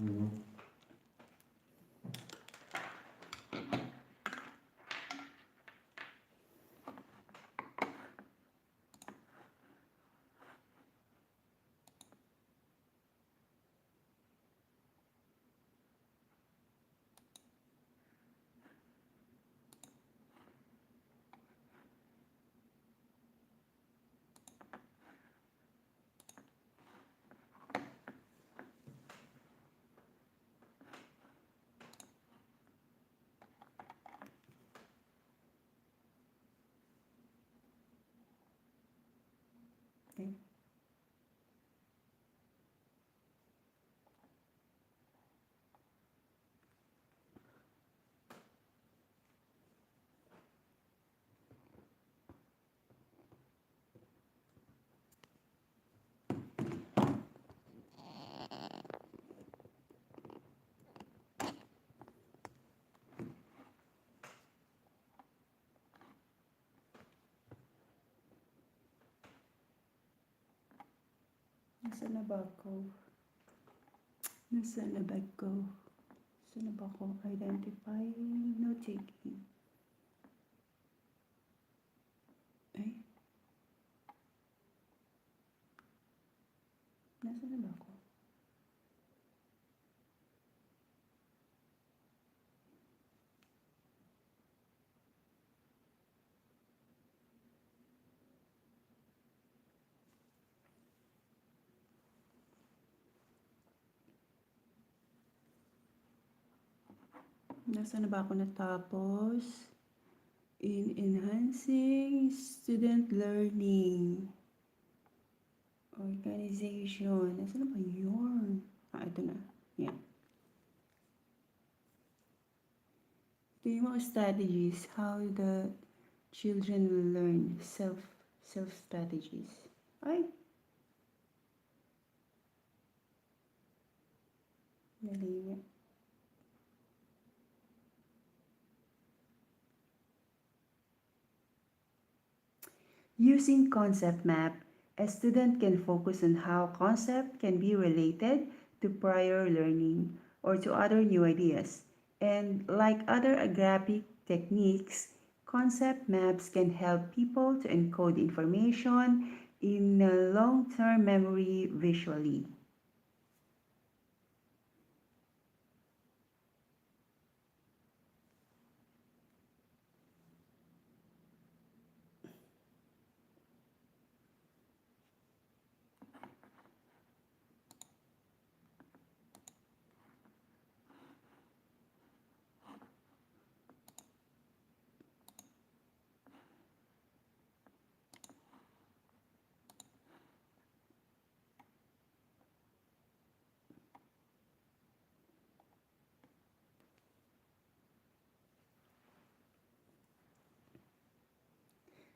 Okay. Nasaan na ba ako? Nasaan na ba ako? Nasaan na ba ako? Identify, note-taking. Ay? Nasaan na ba ako? Nasaan na ba ako natapos? In enhancing student learning. Organization. Nasaan na ba yun? Ito na. Yeah. Ito yung mga strategies. How the children will learn. Self strategies. Ay! Dali nga. Using concept map, a student can focus on how concept can be related to prior learning or to other new ideas. And like other graphic techniques, concept maps can help people to encode information in long-term memory visually.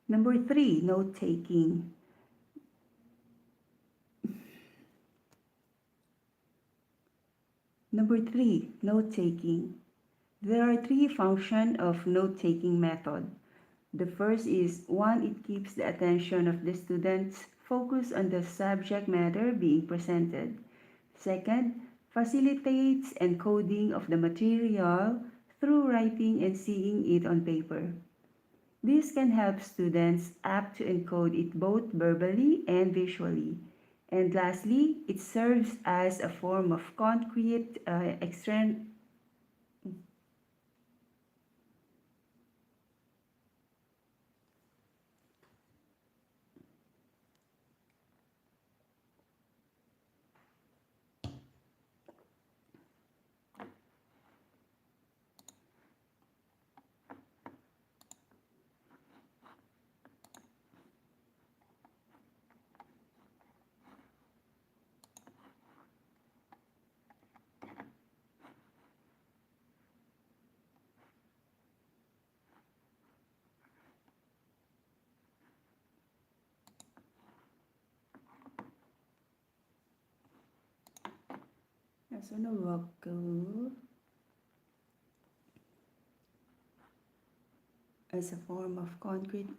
Number 3, note-taking. Number 3, note-taking. There are 3 functions of note-taking method. The first is 1, it keeps the attention of the students focused on the subject matter being presented. Second, facilitates encoding of the material through writing and seeing it on paper. This can help students apt to encode it both verbally and visually. And lastly, it serves as a form of concrete So nawag ko as a form of concrete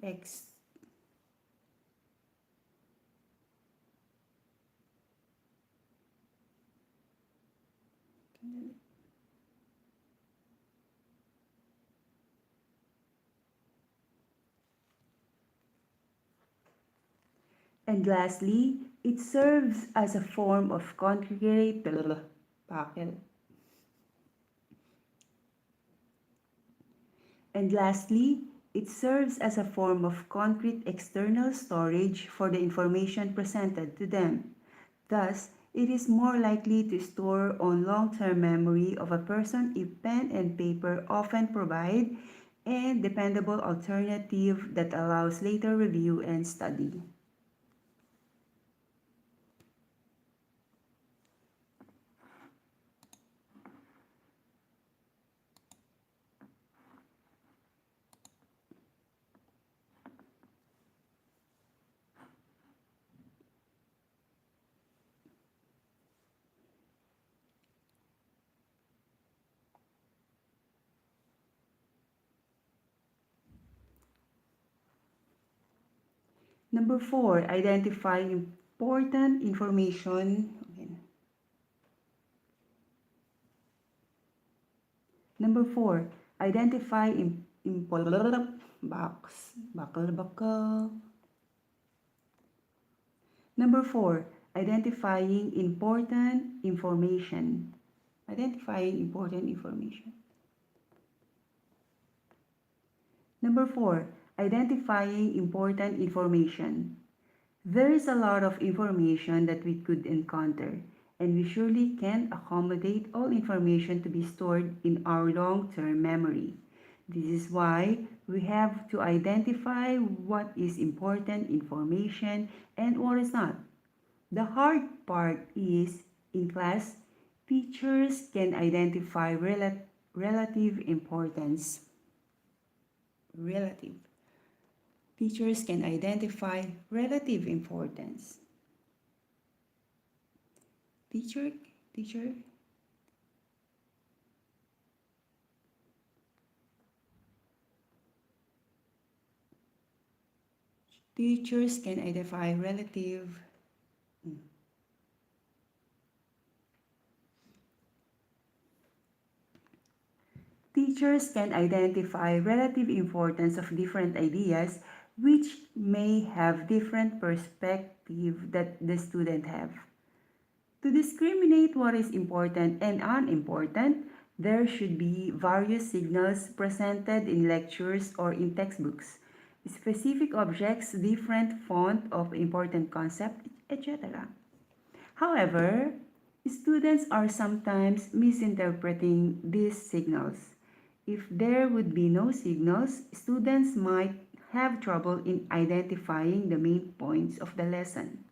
And lastly, it serves as a form of concrete pakil. And lastly, it serves as a form of concrete external storage for the information presented to them. Thus, it is more likely to store on long-term memory of a person if pen and paper often provide a dependable alternative that allows later review and study. Number 4, identify important information. Number 4, identify box. Number 4, identifying important information. Identifying important information. Number 4, identifying important information. There is a lot of information that we could encounter, and we surely can't accommodate all information to be stored in our long-term memory. This is why we have to identify what is important information and what is not. The hard part is, in class, teachers can identify relative importance. Relative. Teachers can identify relative importance. Teacher. Teachers can identify relative. Teachers can identify relative importance of different ideas which may have different perspective that the student have. To discriminate what is important and unimportant, there should be various signals presented in lectures or in textbooks, specific objects, different font of important concept, etc. However, students are sometimes misinterpreting these signals. If there would be no signals, students might have trouble in identifying the main points of the lesson.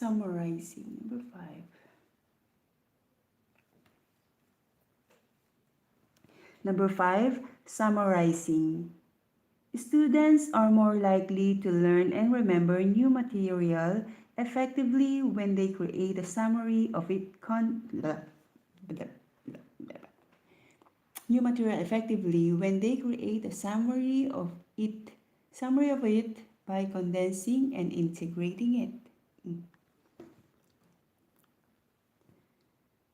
Summarizing, number 5. Number 5, summarizing. Students are more likely to learn and remember new material effectively when they create a summary of it new material effectively when they create a summary of it by condensing and integrating it.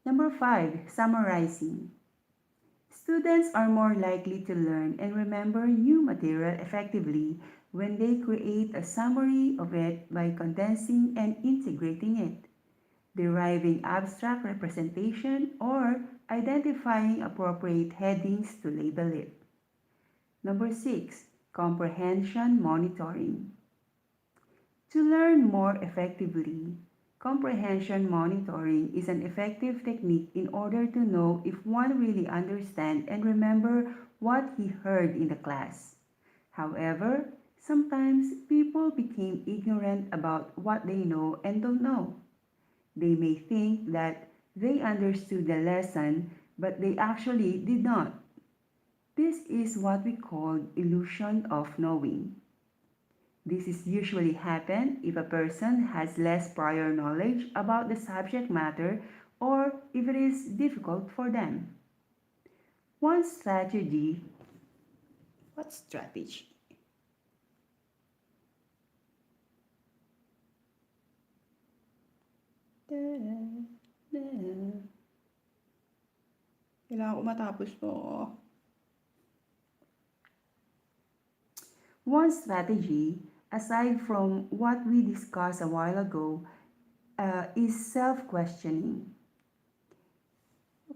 Number 5, summarizing. Students are more likely to learn and remember new material effectively when they create a summary of it by condensing and integrating it, deriving abstract representation, or identifying appropriate headings to label it. Number 6, comprehension monitoring. To learn more effectively, comprehension monitoring is an effective technique in order to know if one really understands and remember what he heard in the class. However, sometimes people became ignorant about what they know and don't know. They may think that they understood the lesson, but they actually did not. This is what we call illusion of knowing. This is usually happen if a person has less prior knowledge about the subject matter or if it is difficult for them. One strategy, what strategy? Kailangan ko matapos to. One strategy, aside from what we discussed a while ago, is self-questioning.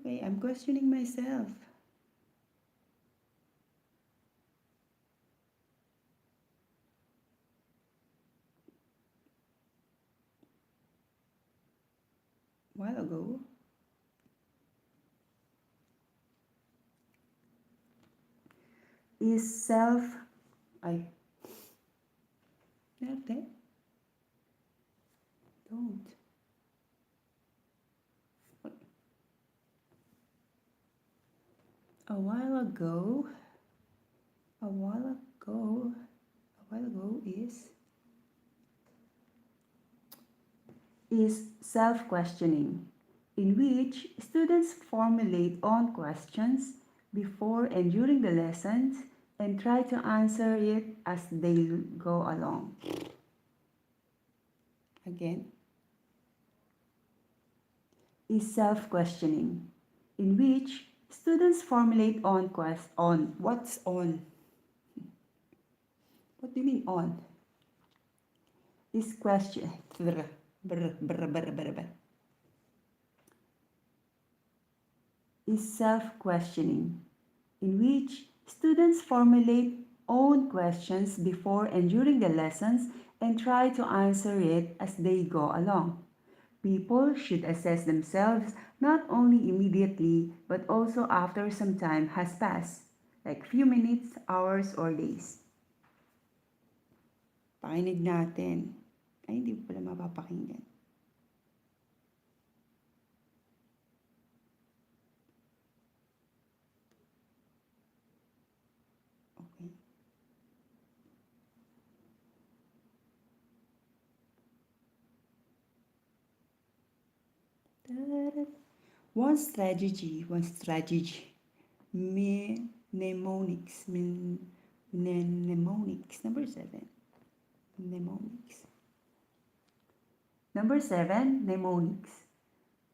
Okay, I'm questioning myself. A while ago, is I don't. A while ago is self-questioning, in which students formulate own questions before and during the lessons and try to answer it as they go along. Again, is self-questioning, in which students formulate what's on? What do you mean on? Is question. Is self-questioning, in which students formulate own questions before and during the lessons and try to answer it as they go along. People should assess themselves not only immediately but also after some time has passed, like few minutes, hours, or days. Pakinig natin. Ay, hindi ko pala mapapakinggan. Okay. One strategy. Mnemonics. Mnemonics. Number 7. Mnemonics. Number 7, mnemonics.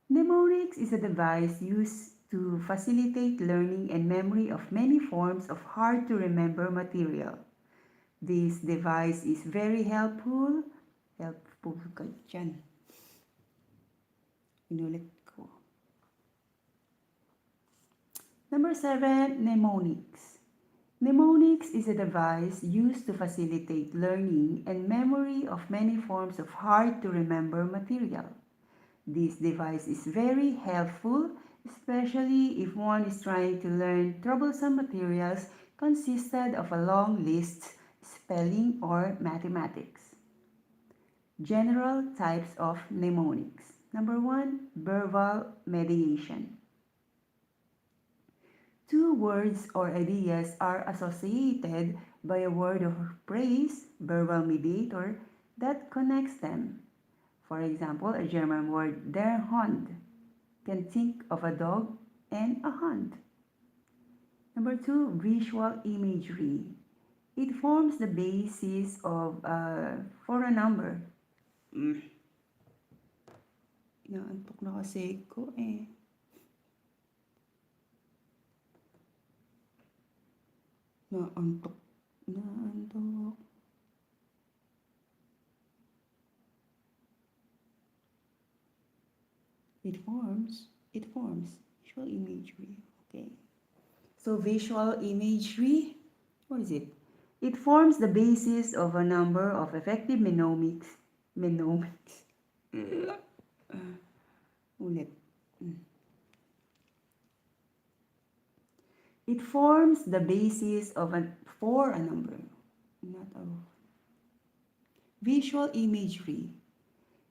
Mnemonics is a device used to facilitate learning and memory of many forms of hard-to-remember material. This device is very helpful. Helpful ka dyan. Inulit ko. Number 7, mnemonics. Mnemonics is a device used to facilitate learning and memory of many forms of hard-to-remember material. This device is very helpful, especially if one is trying to learn troublesome materials consisted of a long list, spelling, or mathematics. General types of mnemonics. Number 1, verbal mediation. Two words or ideas are associated by a word of praise, verbal mediator, that connects them. For example, a German word, der Hund, can think of a dog and a hunt. Number 2, visual imagery. It forms the basis of for a number. Inaantok na kasi ko eh. Naantok. It forms visual imagery. Okay. So visual imagery, what is it? It forms the basis of a number of effective mnemonics. Ulit. It forms the basis for a number. not a visual imagery.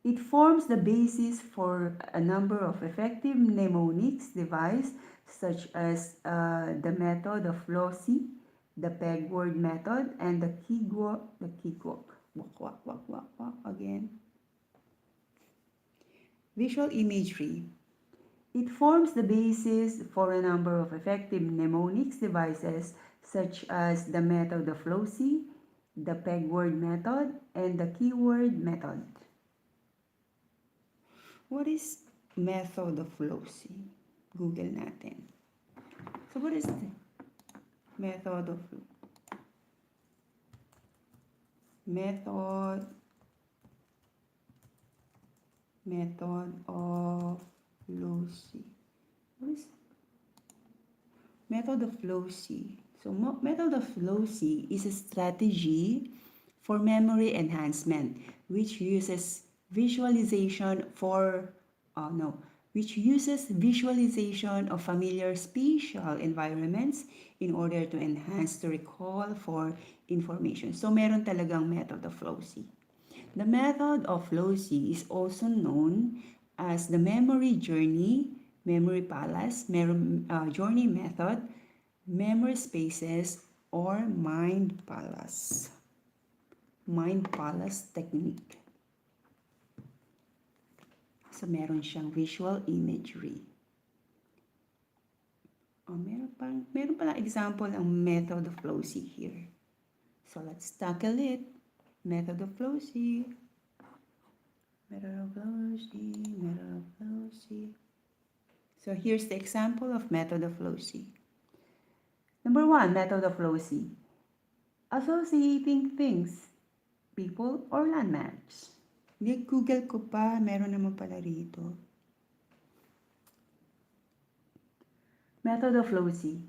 It forms the basis for a number of effective mnemonics devices such as the method of Flossie, the peg word method, and the keywalk, walk, again. Visual imagery. It forms the basis for a number of effective mnemonics devices such as the method of Flossie, the peg word method, and the keyword method. What is method of Flossie? Google natin. So what is the method of Flossie? What is method of Flossie? So method of Flossie is a strategy for memory enhancement which uses visualization of familiar spatial environments in order to enhance the recall for information. So meron talagang method of Flossie. The method of Flossie is also known as the memory journey, memory palace, journey method, memory spaces, or mind palace technique. So meron siyang visual imagery. Meron pala example ang method of Flossie here. So let's tackle it. Method of Flossie. So here's the example of method of Flossie. Number 1, method of Flossie. Associating things, people, or landmarks. Google ko pa, meron naman pala rito. Method of Flossie.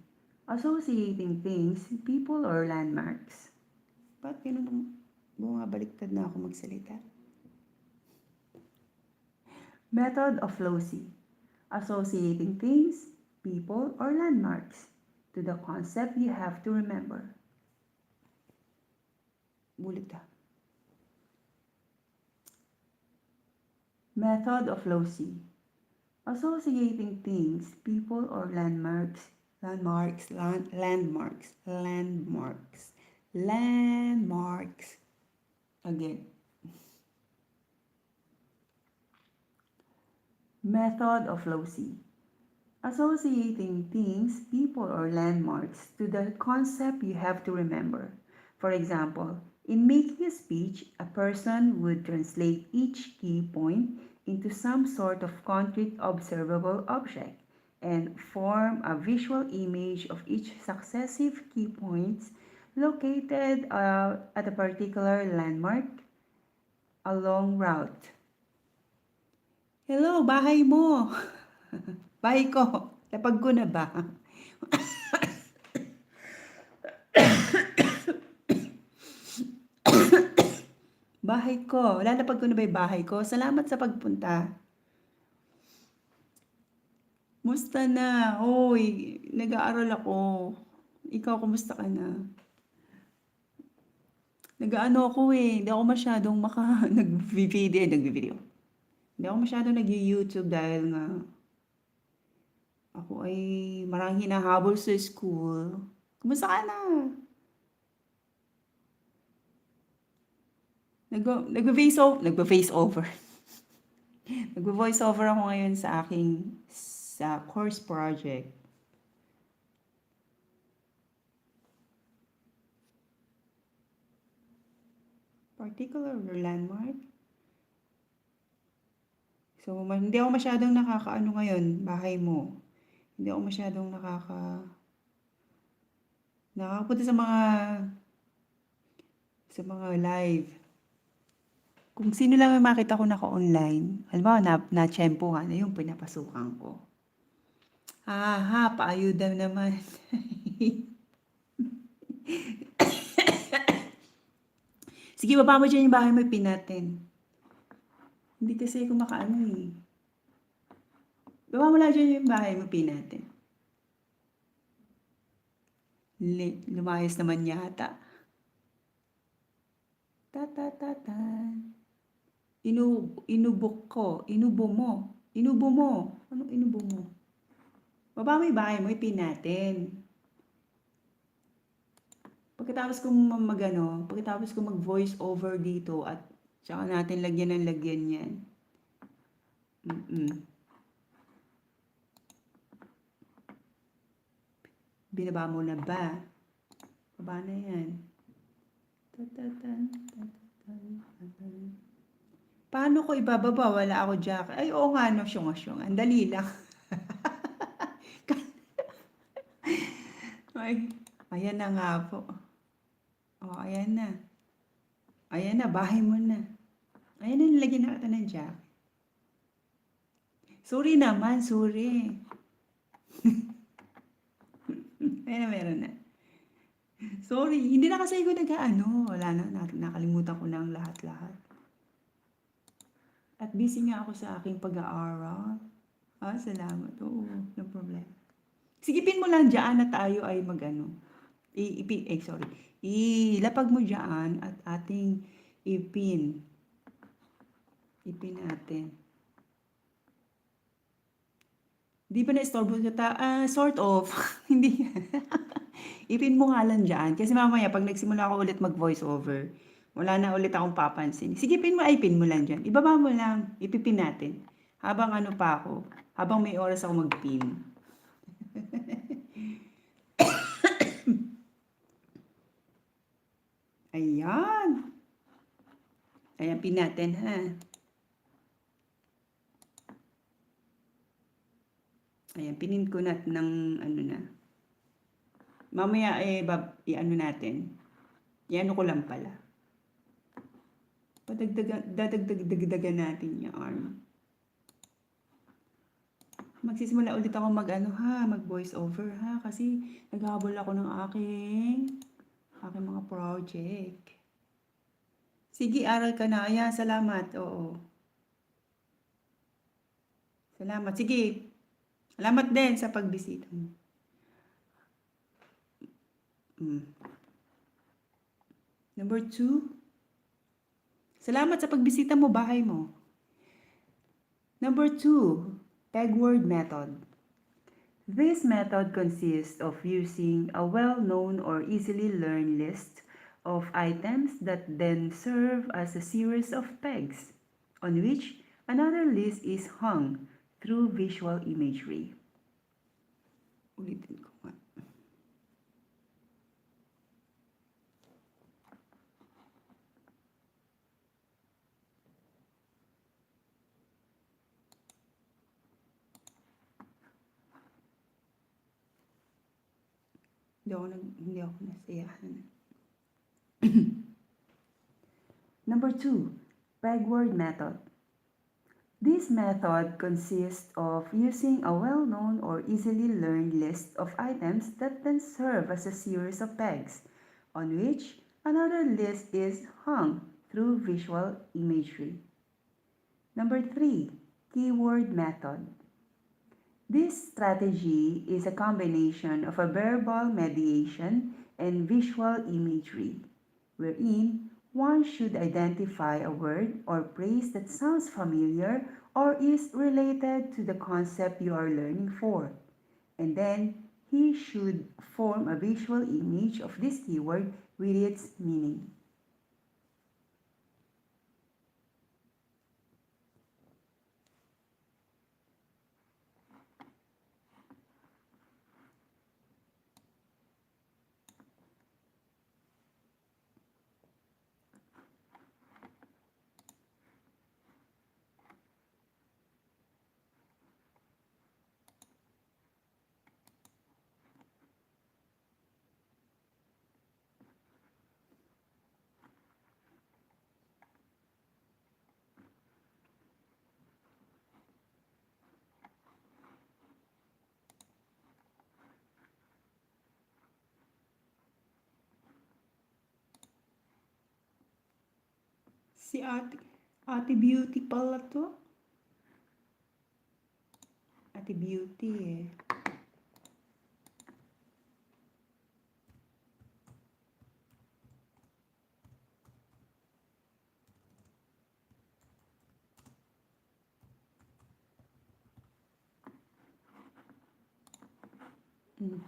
Associating things, people, or landmarks. Ba't ganun bumabaliktad na ako magsalita? Method of Flossie. Associating things, people, or landmarks to the concept you have to remember. Bulit ka. Method of Flossie. Associating things, people, or landmarks. Again. Method of Flossie. Associating things, people, or landmarks to the concept you have to remember. For example, in making a speech, a person would translate each key point into some sort of concrete observable object and form a visual image of each successive key points located at a particular landmark along route. Hello, bahay mo! Bahay ko. Lapag ko na ba? Bahay ko. Lalapag ko na ba yung bahay ko? Salamat sa pagpunta. Musta na? Hoy, nag-aaral ako. Ikaw, kumusta ka na? Nag-ano ako eh. Hindi ako masyadong nag-video. Hindi ako masyadong nag-YouTube dahil nga ako ay marang hinahabol sa school. Kumusta ka na? Nag-voice over. Nag-voice over ako ngayon sa course project. Particular landmark. So, hindi ako masyadong nakakaano ngayon, bahay mo. Hindi ako masyadong nakakapunta sa mga live. Kung sino lang may makita ko naka-online, halimbawa na-tsempohan na yung pinapasukan ko. Paayuda naman. Sige, baba mo dyan yung bahay mo, pin natin. Hindi kasi ako makaano eh. Baba mo lang dyan yung bahay mo, pin natin. Lumayas naman yata. Ta-ta-ta-ta. Inubok ko. Inubo mo. Inubo mo. Anong inubo mo? Baba mo yung bahay mo, ipin natin. Pagkatapos kong mag voice over dito at tsaka natin lagyan ng lagyan yan. Binaba mo na ba? Baba na yan. Paano ko ibababa? Wala ako jacket. Ay, oo nga, no, syong. Ang dali lang. Ay, ayan na nga po. Oh, ayan na. Ayan na, bahay mo na. Ayan na, nilagyan na kita ng jacket. Sorry naman, sorry. Ayan na, meron na. Sorry, hindi na kasi ko wala na, nakalimutan ko na ang lahat-lahat. At busy nga ako sa aking pag-aaral. Salamat. Oo, no problem. Sigipin mo lang dyan na tayo ay ilapag mo dyan at ating ipin. Ipin natin. Di ba na-istorbo ka sort of. Hindi. Ipin mo nga lang dyan. Kasi mamaya, pag nagsimula ako ulit mag-voice over, wala na ulit akong papansin. Sige, pin mo lang dyan. Ibaba mo lang. Ipipin natin. Habang habang may oras ako mag-pin. Ayan. Ayan, pin natin, ha. Ayan, pinin ko na ng na. Mamaya, natin. Iano ko lang pala. Dadagdagan natin yung arm. Magsisimula ulit ako mag-voice over, ha. Kasi naghahabol ako ng aking mga project. Sige, aral ka na. Ayan, salamat. Oo. Salamat. Sige. Salamat din sa pagbisita mo. Number 2. Salamat sa pagbisita mo, bahay mo. Number 2, peg word method. This method consists of using a well-known or easily learned list of items that then serve as a series of pegs, on which another list is hung through visual imagery. Ulitin ko nga. Hindi ako nasiyahan. Number 2, peg word method. This method consists of using a well-known or easily learned list of items that then serve as a series of pegs, on which another list is hung through visual imagery. Number 3, keyword method. This strategy is a combination of a verbal mediation and visual imagery, wherein one should identify a word or phrase that sounds familiar or is related to the concept you are learning for, and then he should form a visual image of this keyword with its meaning. Si Ate Beauty pala to. Ate Beauty eh. Mm.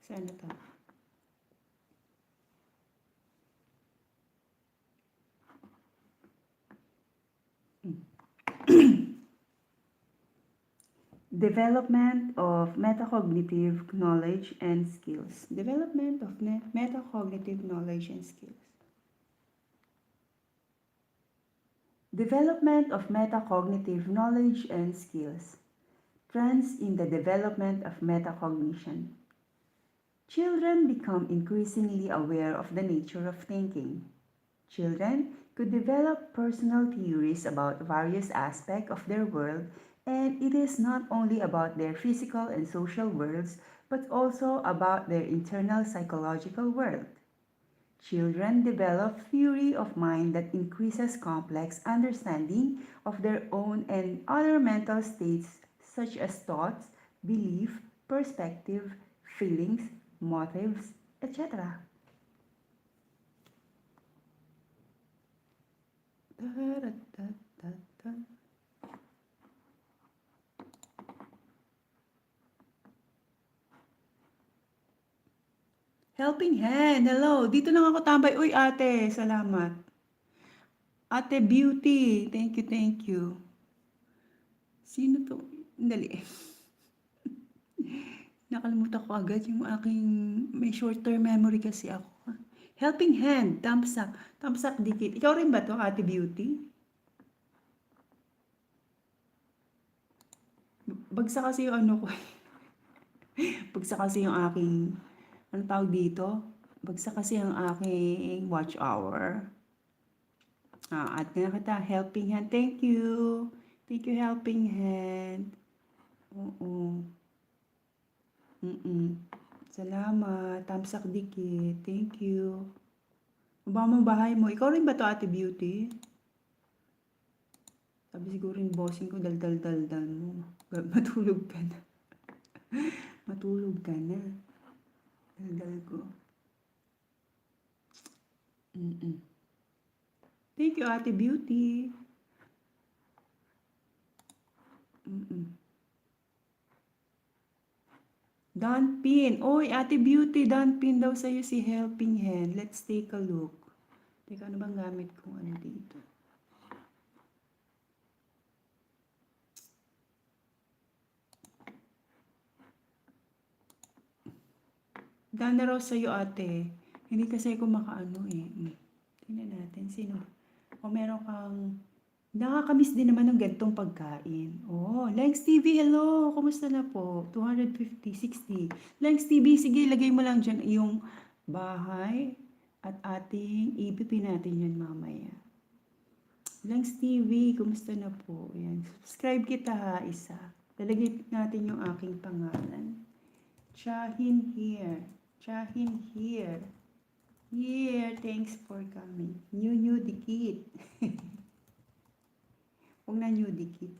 Saan na to? Development of metacognitive knowledge and skills. Development of metacognitive knowledge and skills. Development of metacognitive knowledge and skills. Trends in the development of metacognition. Children become increasingly aware of the nature of thinking. Children could develop personal theories about various aspects of their world, and it is not only about their physical and social worlds, but also about their internal psychological world. Children develop theory of mind that increases complex understanding of their own and other mental states such as thoughts, belief, perspective, feelings, motives, etc. Helping hand. Hello. Dito lang ako tambay. Uy, ate. Salamat. Ate Beauty. Thank you, thank you. Sino to? Dali. Nakalimutan ko agad yung aking... May short-term memory kasi ako. Helping hand. Thumbs up. Thumbs up dikit. Ikaw rin ba to, Ate Beauty? Bagsak kasi yung ano ko. Bagsak kasi yung aking... Ano tawag dito? Bagsak kasi yung aking watch hour. At nga kita, helping hand. Thank you. Thank you, helping hand. Oo. Salamat. Tamsak dikit. Thank you. Baba mo bahay mo. Ikaw rin ba to, Ate Beauty? Sabi siguro yung bossing ko, dal mo. Matulog ka na. Matulog ka na. Dal ko. Thank you, Ate Beauty. Don't pin. Oy, Ate Beauty, don't pin daw sa'yo si helping hand. Let's take a look. Teka, ano bang gamit kong ano dito? Daan na raw sa'yo, ate. Hindi kasi ako makaano eh. Tingnan natin, sino? O meron kang... Nakakamiss din naman ng gantong pagkain. Oh, Lengs TV, hello! Kumusta na po? 250, 60. Lengs TV, sige, lagay mo lang dyan yung bahay at ating ibipin natin yun mamaya. Lengs TV, kumusta na po? Ayan. Subscribe kita ha, isa. Lalagay natin yung aking pangalan. Chahin here. Chahin here. Here, thanks for coming. New dikit. Huwag na new dikit.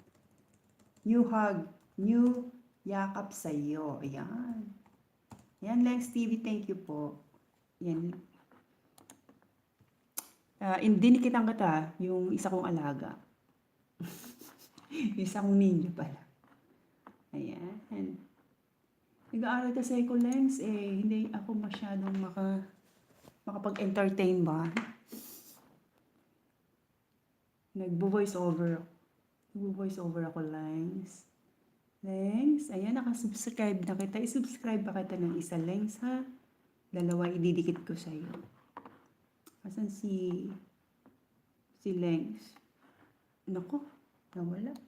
New hug. New yakap sa'yo. Ayan. Yan, Lex TV, thank you po. Yan. Dinikitan kita, yung isa kong alaga. Isa kong ninyo pala. Ayan. Nag-aaral kasi ko, Lens, hindi ako masyadong makapag-entertain ba? Nagbo-voice over ako, Lens. Lens, ayan, nakasubscribe na kita. I-subscribe ba kita ng isa, Lens, ha? Dalawa, ididikit ko sa'yo. Asan si Lens? Nako, nawala.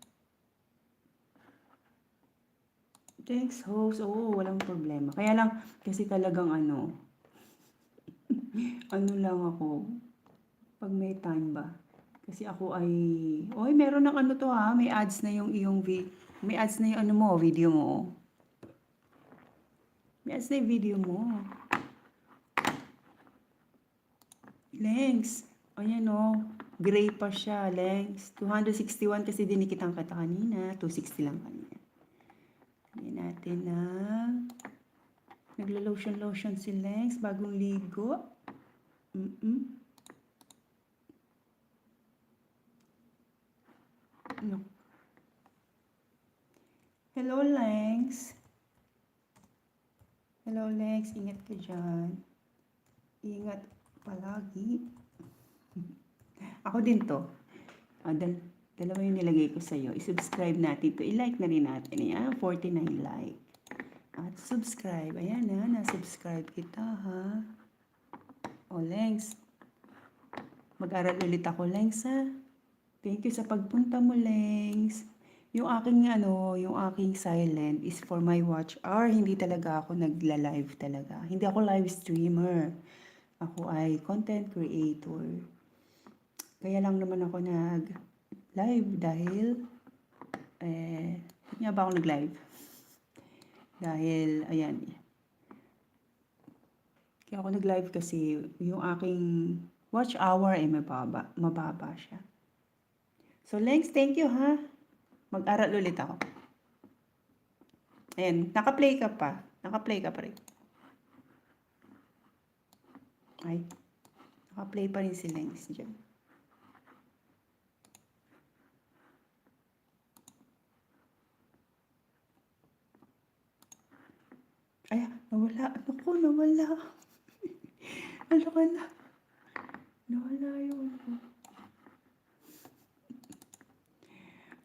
Thanks, host. Oo, walang problema. Kaya lang, kasi talagang ano lang ako, pag may time ba. Kasi ako ay, meron ng ano to ha, may ads na yung may ads na yung ano mo, video mo. May ads na yung video mo. Lengs, ayan o, gray pa siya, Lengs. 261 kasi dinikitan kita kanina, 260 lang kanina. Lagyan natin ng Naglo-lotion si Lengs, bagong ligo. No. Hello, Lengs. Hello, Lengs. Ingat ka dyan. Ingat palagi. Ako din to. Dalawa yung nilagay ko sa'yo. I-subscribe natin to. I-like na rin natin. Ayan, 49 like. At subscribe. Ayan na, na-subscribe kita ha. O, Lengs. Mag-aral ulit ako, Lengs ha. Thank you sa pagpunta mo, Lengs. Yung aking silent is for my watch hour. Hindi talaga ako nagla-live talaga. Hindi ako live streamer. Ako ay content creator. Kaya lang naman ako nag-live dahil hindi ba ako nag-live? Dahil, ayan. Kaya ako nag-live kasi yung aking watch hour ay mababa siya. So, Lengs, thank you ha. Mag-aral ulit ako. Ayan, naka-play ka pa. Naka-play ka pa rin. Ay, naka-play pa rin si Lengs dyan. Ay, nawala. Naku, nawala. Ano ka na? Nawala yun.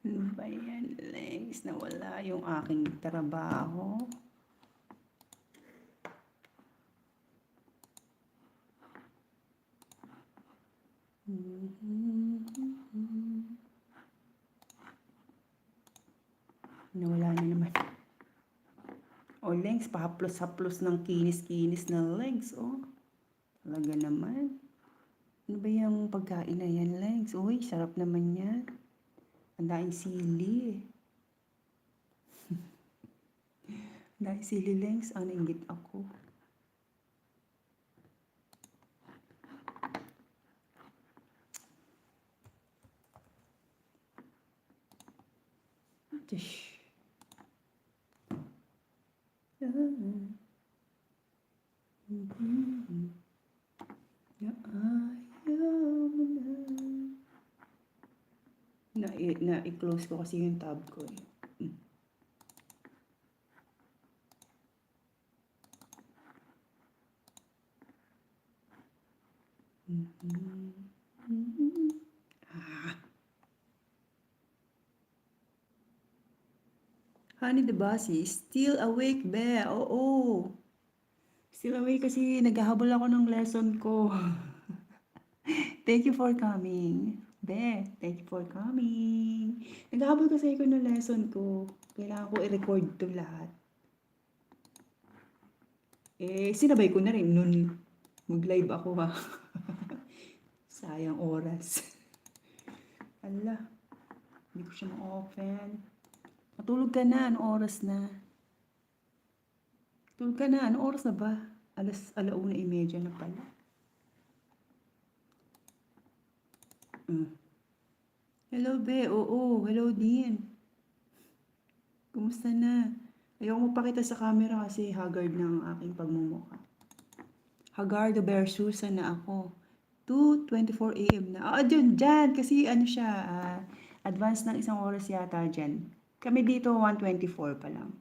Ano ba yan, Lengs? Nawala yung aking trabaho. Nawala na naman. O, Lengs, pahaplos-haplos ng kinis-kinis ng Lengs, oh. Talaga naman. Ano ba yung pagkain na yan, Lengs? Uy, sarap naman yan. Ang daing sili. Ang daing sili, Lengs. Ang nainggit ako. Tish. Na-i-close ko kasi yung tab ko eh. Honey the Bossy, still awake, be. Oo. Still awake kasi naghahabol ako ng lesson ko. Thank you for coming. Be, thank you for coming. Naghahabol kasi ako ng lesson ko. Kailangan ko i-record ito lahat. Sinabay ko na rin nun mag-live ako ha. Sayang oras. Ala, hindi ko siya ma-open. Matulog ka na, anong oras na? Tulog ka na, anong oras na ba? 1:30 na pala. Hello, be. Oo, hello din. Kumusta na? Ayoko magpakita sa camera kasi haggard ng aking pagmumukha. Haggard versus na ako. 2:24 AM na. Dyan. Kasi ano siya, advance ng 1 oras yata dyan. Kami dito, 1:24 pa lang.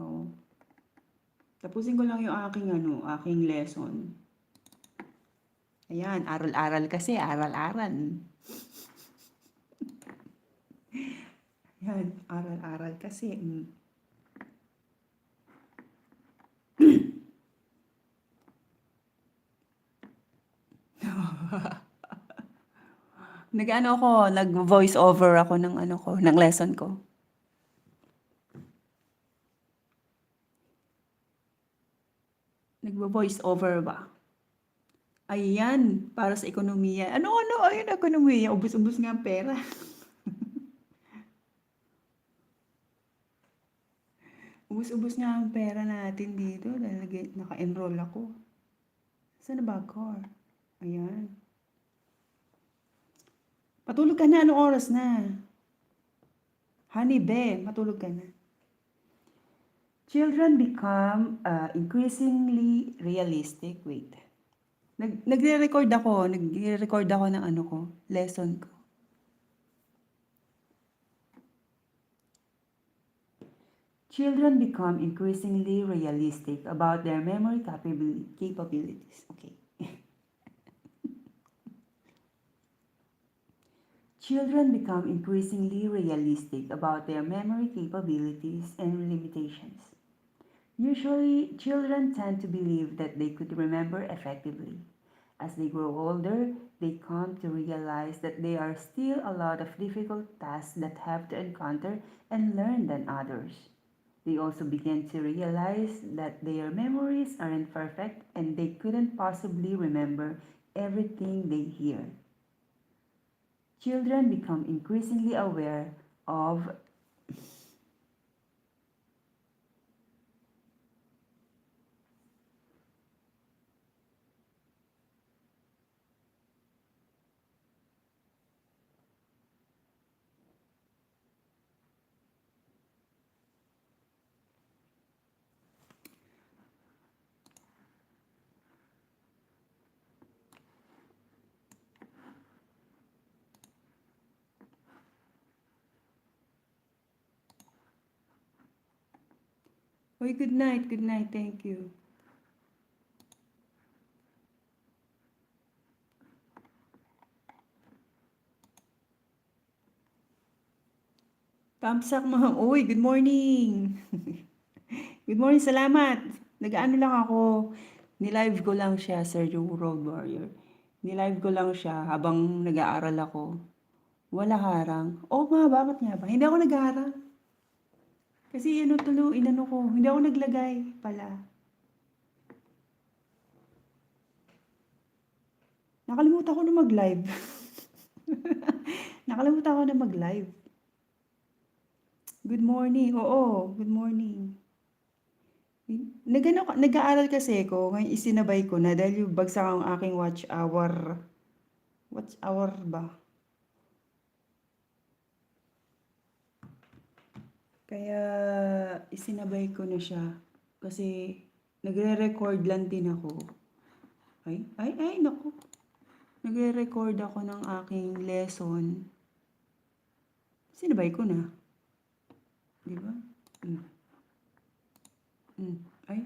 Oo. Tapusin ko lang yung aking lesson. Ayan, aral-aral kasi, aral-aral. Ayan, aral-aral kasi. Nag-voice over ako ng lesson ko. Nag-voice over ba? Ayan, para sa ekonomiya. Ayun, ekonomiya. Ubus-ubus nga ang pera. Ubus-ubus nga ang pera natin dito dahil naka-enroll ako. Saan na ba ako? Ayan. Patulog ka na, anong oras na? Honey, be, matulog ka na. Children become increasingly realistic. Wait. Nagre-record ako ng ano ko, lesson ko. Children become increasingly realistic about their memory capabilities. Okay. Children become increasingly realistic about their memory capabilities and limitations. Usually, children tend to believe that they could remember effectively. As they grow older, they come to realize that there are still a lot of difficult tasks that have to encounter and learn than others. They also begin to realize that their memories aren't perfect and they couldn't possibly remember everything they hear. Children become increasingly aware of Uy, good night, thank you. Thumbs up mga, uy, good morning. Good morning, salamat. Nag-ano lang ako, nilive ko lang siya, Sir Road Warrior. Nilive ko lang siya habang nag-aaral ako. Wala harang. Oo nga, bakit nga ba? Hindi ako nag-harang. Kasi inano ko, hindi ako naglagay pala. Nakalimutan ko na mag-live. Nakalimutan ko na mag-live. Good morning. Oo, good morning. Nag-aaral kasi ako, ngayon isinabay ko na dahil yung bagsak ang aking watch hour. Watch hour ba? Kaya isinabay ko na siya kasi nagre-record lang din ako. Ay, naku. Nagre-record ako ng aking lesson. Sinabay ko na. Di ba? Ay.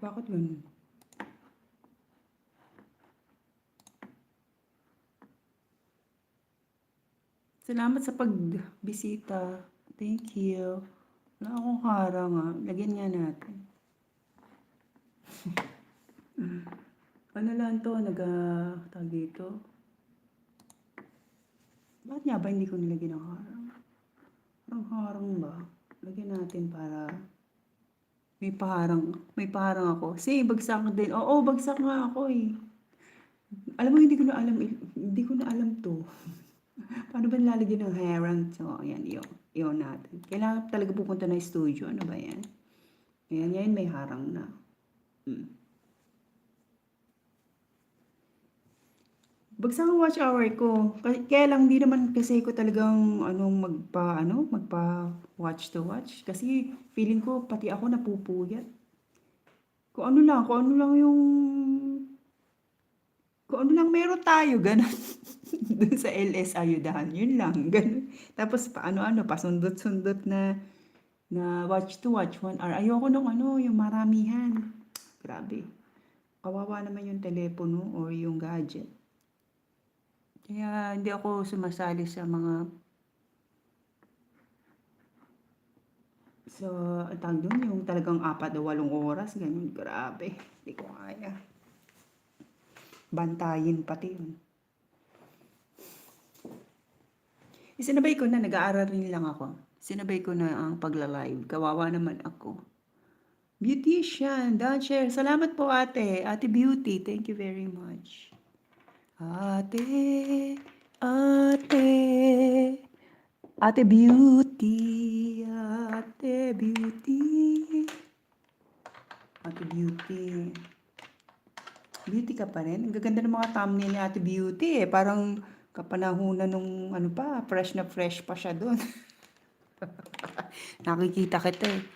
Bakit ganun? Salamat sa pagbisita. Thank you. Wala akong harang ha. Lagyan nga natin. Ano lang to, tag dito. Bakit nga ba hindi ko nilagyan ng harang? Ang harang ba? Lagyan natin para may paharang ako. Kasi bagsak din. Oo, bagsak nga ako eh. Alam mo, hindi ko na alam to. Paano ba nilalagyan ng harang? So, ayan, yun natin. Kailangan talaga pupunta na studio. Ano ba yan? Ayan, yan, may harang na. Bagsak ang watch hour ko. Kaya lang, di naman kasi ko talagang magpa watch to watch. Kasi feeling ko, pati ako napupuyat. Kung ano lang meron tayo, ganun. Dun sa LS ayudahan, yun lang, ganun. Tapos pasundot-sundot na watch to watch 1 hour. Ayoko nung yung maramihan. Grabe. Kawawa naman yung telepono or yung gadget. Kaya hindi ako sumasali sa mga tawag doon, yung talagang 4 o 8 oras, ganyan. Grabe. Hindi ko kaya. Bantayin pati yun. Isinabay ko na, nag-aaral rin lang ako. Sinabay ko na ang pagla-live. Kawawa naman ako. Beautician, Dancer. Salamat po ate. Ate Beauty, thank you very much. Ate Beauty, Ate Beauty. Ate Beauty. Beauty ka pa rin. Ang gaganda ng mga thumbnail ni Ate Beauty eh. Parang Kapanahunan nung ano pa, fresh na fresh pa siya doon. Nakikita kita eh.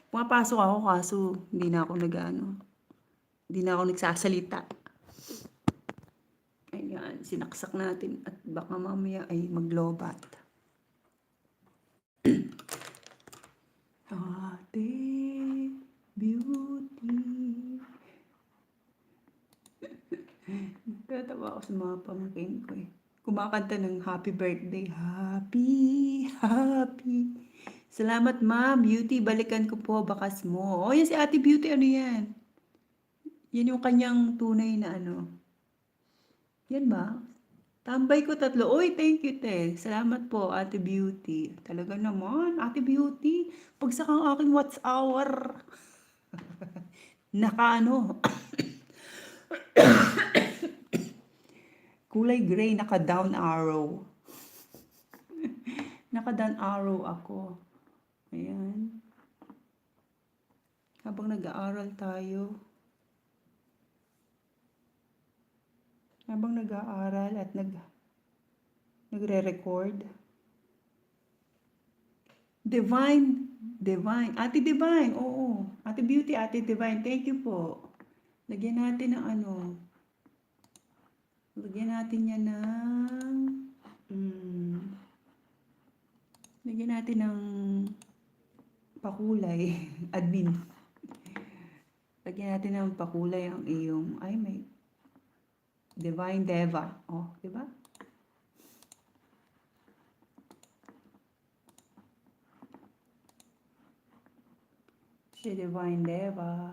Pumapasok ako kaso hindi na ako hindi na ako nagsasalita. Ayan, sinaksak natin at baka mamaya ay maglobat. Ate Beauty. Tatawa ako sa mga pamangkin ko eh. Kumakanta ng happy birthday. Happy. Salamat ma'am, Beauty. Balikan ko po bakas mo. Oh, yan si Ate Beauty. Ano yan? Yan yung kanyang tunay na ano. Yan ba? Tambay ko 3. Oy, thank you, te. Salamat po, Ate Beauty. Talaga naman, Ate Beauty. Pagsak ang aking watch hour. Naka kulay gray, naka down arrow. Naka down arrow ako. Ayan. Habang nag-aaral tayo. Habang nag-aaral at nagre-record. Divine. Ate Divine, oo. Ate Beauty, Ate Divine, thank you po. Lagyan natin ng ano. Lagyan natin yan ng... lagyan natin ng pakulay. Admin. Lagyan natin ng pakulay ang iyong... Ay, may... Divine Deva. Oh, diba? Si Divine Deva.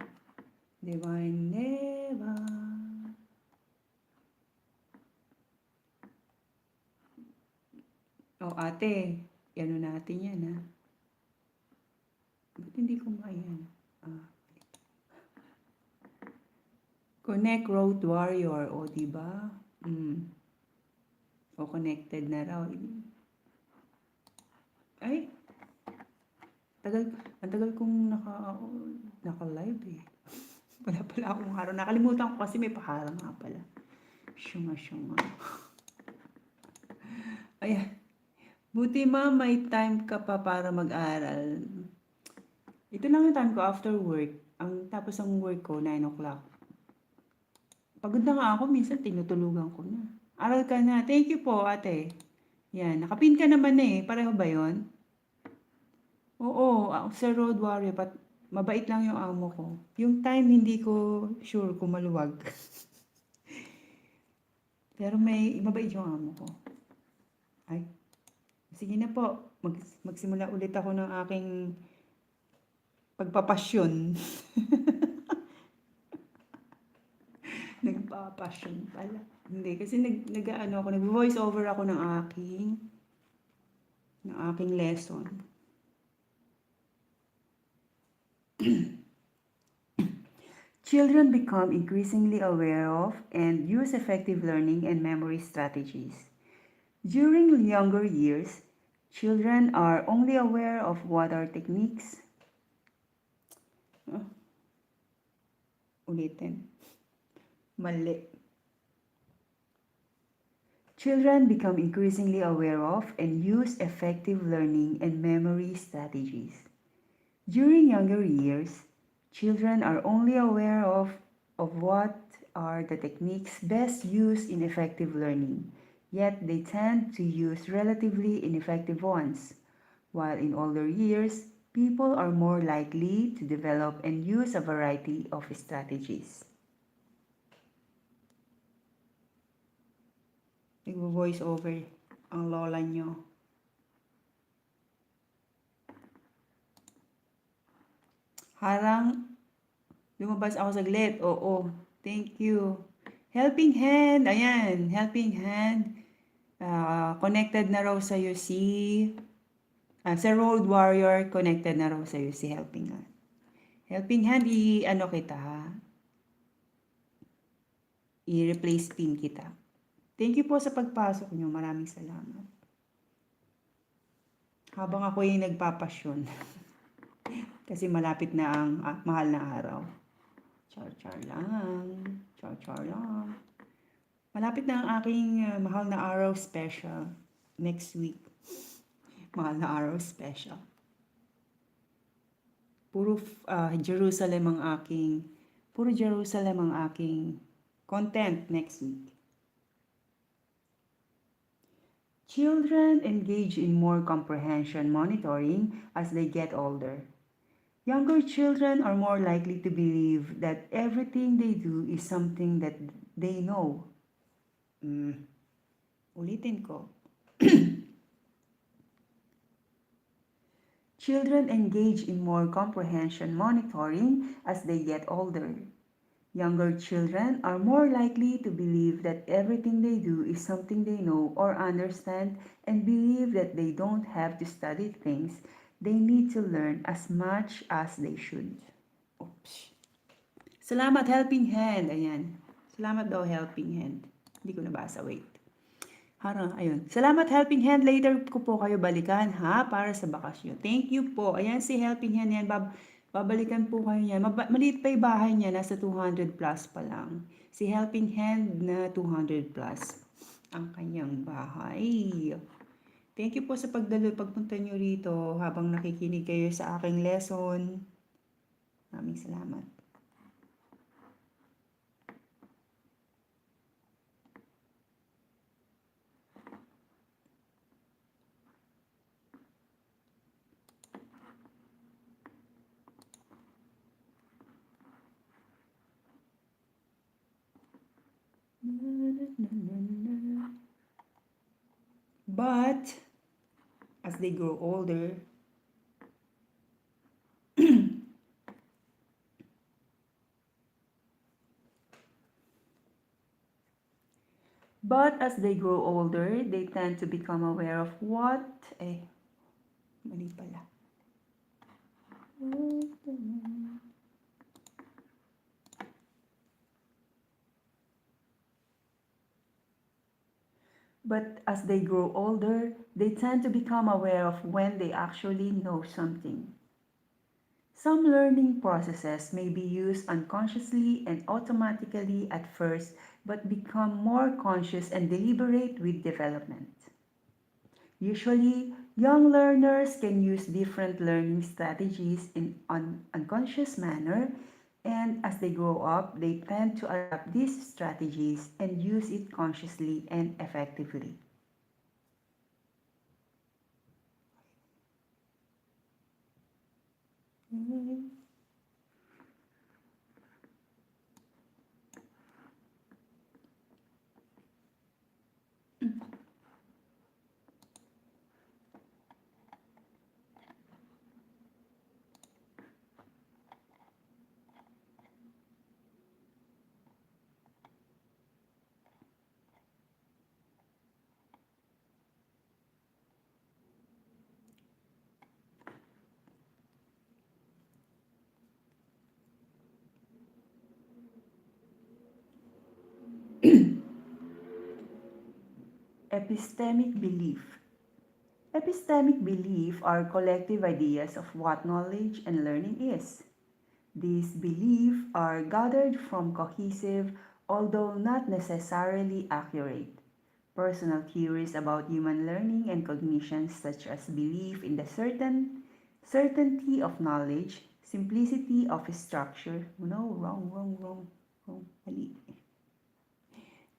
Divine Deva. Oh, ate. Ano natin yan, ha? Ba't hindi ko mayan? Connect Road Warrior. O, diba? O, connected na raw. Ay! Ang tagal kong naka-live eh. Wala pala akong araw. Nakalimutan ko kasi may paharang nga pala. Syunga. Ayan. Buti ma'am, may time ka pa para mag-aral. Ito lang yung time ko after work. Tapos ang work ko, 9 o'clock. Pagod na nga ako, minsan tinutulugan ko na. Aral ka na. Thank you po, ate. Yan, nakapin ka naman eh. Pareho ba yon? Oo, sa Road Warrior, mabait lang yung amo ko. Yung time, hindi ko sure kung maluwag. Pero mabait yung amo ko. Ay, sige na po. Magsimula ulit ako ng aking pagpapasyon. Nagpapasyon pala. Hindi, kasi nag-voice over ako ng aking lesson. Children become increasingly aware of and use effective learning and memory strategies. During younger years, children are only aware of what are techniques. Ulitin. Mali. Children become increasingly aware of and use effective learning and memory strategies. During younger years, children are only aware of what are the techniques best used in effective learning, yet they tend to use relatively ineffective ones, while in older years, people are more likely to develop and use a variety of strategies. Nag-voice over ang lola nyo. Harang, lumabas ako saglit. Oo, thank you. Helping hand, ayan, helping hand. Connected na raw sa'yo sa Road Warrior, connected na raw sa'yo si Helping Hand. Helping Hand, i-replace pin kita. Thank you po sa pagpasok nyo. Maraming salamat. Habang ako yung nagpapasyon. Kasi malapit na ang mahal na araw. Char-char lang. Malapit na ang aking mahal na araw special. Next week. Mahal na araw special. Puro Jerusalem ang aking, puro Jerusalem ang aking content next week. Children engage in more comprehension monitoring as they get older. Younger children are more likely to believe that everything they do is something that they know. Ulitin ko. Children engage in more comprehension monitoring as they get older. Younger children are more likely to believe that everything they do is something they know or understand and believe that they don't have to study things they need to learn as much as they should. Oops. Salamat, helping hand. Ayan. Salamat daw, helping hand. Hindi ko nabasa. Wait. Harang, ayun. Salamat, helping hand. Later ko po kayo balikan, ha? Para sa bakasyon. Thank you po. Ayan si helping hand yan. Babalikan po kayo yan. Maliit pa yung bahay niya. Nasa 200 plus pa lang. Si helping hand na 200 plus ang kanyang bahay. Thank you po sa pagpunta nyo rito habang nakikinig kayo sa aking lesson. Maraming salamat. But as they grow older, they tend to become aware of what, mali pala. But as they grow older, they tend to become aware of when they actually know something. Some learning processes may be used unconsciously and automatically at first, but become more conscious and deliberate with development. Usually, young learners can use different learning strategies in an unconscious manner, and as they grow up, they tend to adapt these strategies and use it consciously and effectively. Epistemic belief. Epistemic belief are collective ideas of what knowledge and learning is. These beliefs are gathered from cohesive, although not necessarily accurate, personal theories about human learning and cognition, such as belief in the certainty of knowledge, simplicity of structure. No, wrong. Mali.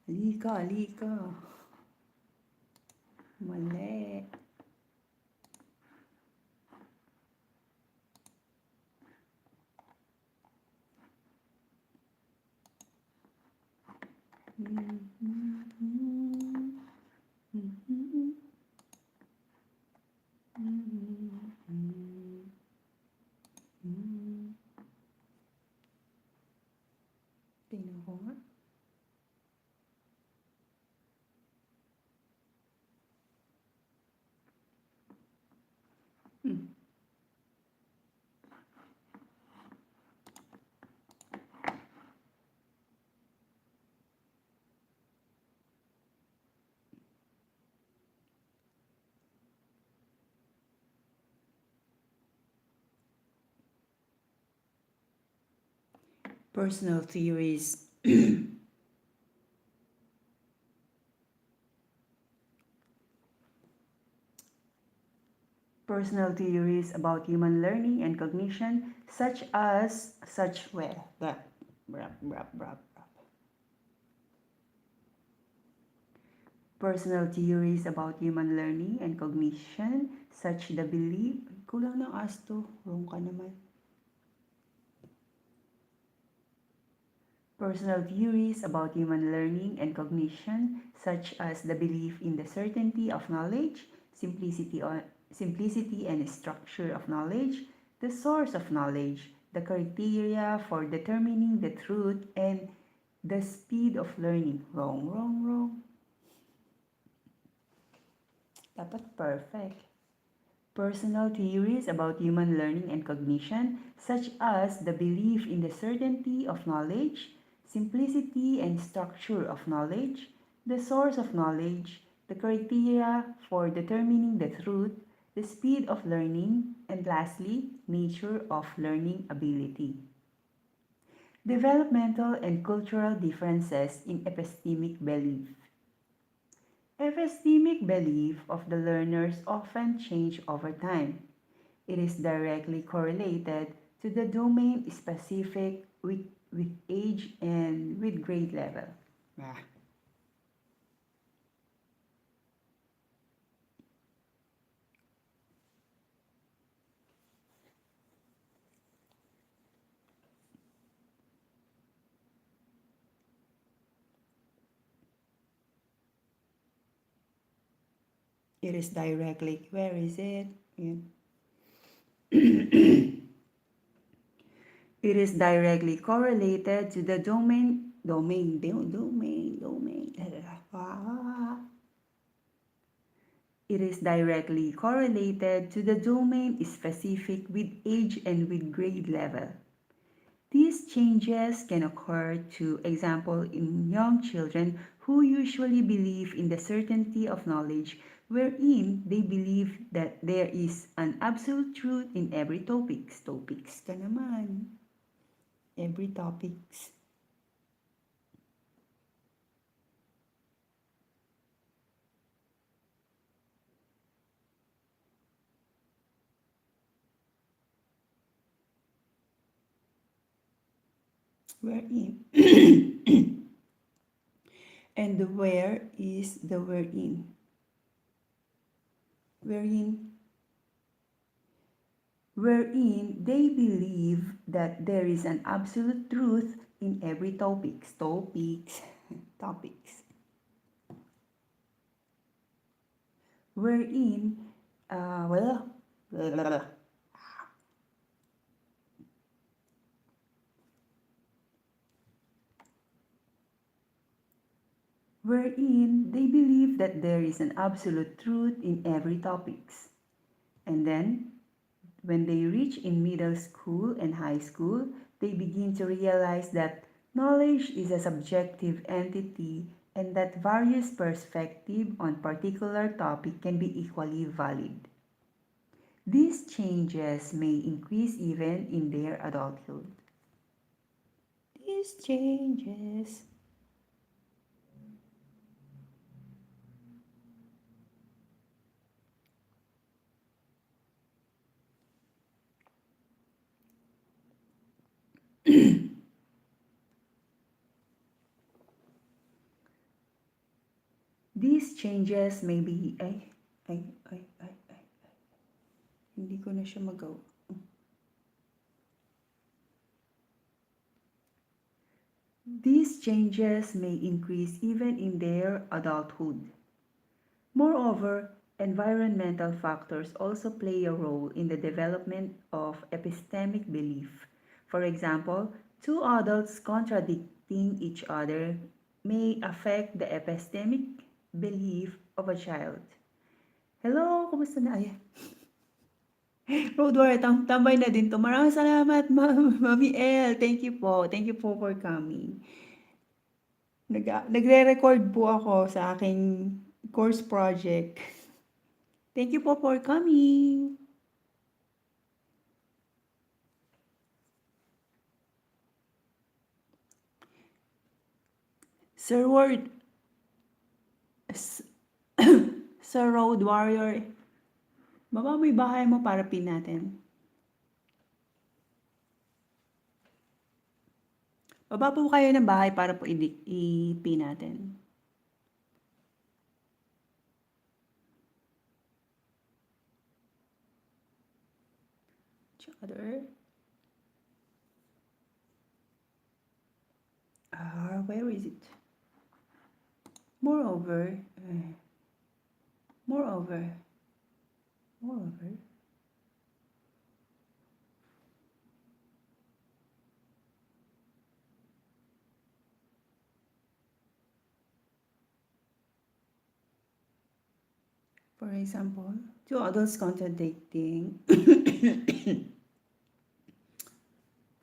Halika. Mali. Tingnan ko nga. Personal theories Personal theories about human learning and cognition, personal theories about human learning and cognition, such the belief, kulang ng as to, wrong ka naman. Personal theories about human learning and cognition, such as the belief in the certainty of knowledge, simplicity and structure of knowledge, the source of knowledge, the criteria for determining the truth, and the speed of learning. Wrong. Dapat perfect. Personal theories about human learning and cognition, such as the belief in the certainty of knowledge, simplicity and structure of knowledge, the source of knowledge, the criteria for determining the truth, the speed of learning, and lastly, nature of learning ability. Developmental and cultural differences in epistemic belief. Epistemic belief of the learners often change over time. It is directly correlated to the domain specific with age and with grade level. Ah. It is directly, where is it? Yeah. It is directly correlated to the domain. It is directly correlated to the domain specific with age and with grade level. These changes can occur, to example, in young children who usually believe in the certainty of knowledge, wherein they believe that there is an absolute truth in every topics. Topics ka naman. Every topics. Wherein. And the where is the wherein. Wherein they believe that there is an absolute truth in every topics. Wherein, wherein they believe that there is an absolute truth in every topics. And then, when they reach in middle school and high school, they begin to realize that knowledge is a subjective entity and that various perspectives on particular topic can be equally valid. These changes may increase even in their adulthood. These changes These changes may be, hindi ko na siya magawa. These changes may increase even in their adulthood. Moreover, environmental factors also play a role in the development of epistemic belief. For example, two adults contradicting each other may affect the epistemic belief of a child. Hello, kumusta na? Ay. Road warrior, tambay na din to. Maraming salamat, Mami L. Thank you po. Thank you po for coming. Nagre-record po ako sa aking course project. Thank you po for coming. Sir Ward, Sir Road Warrior, Baba mo yung bahay mo para pin natin. Baba po kayo ng bahay para po i-pin natin. Each other. Where is it? Moreover, moreover, moreover. For example, two adults contradicting.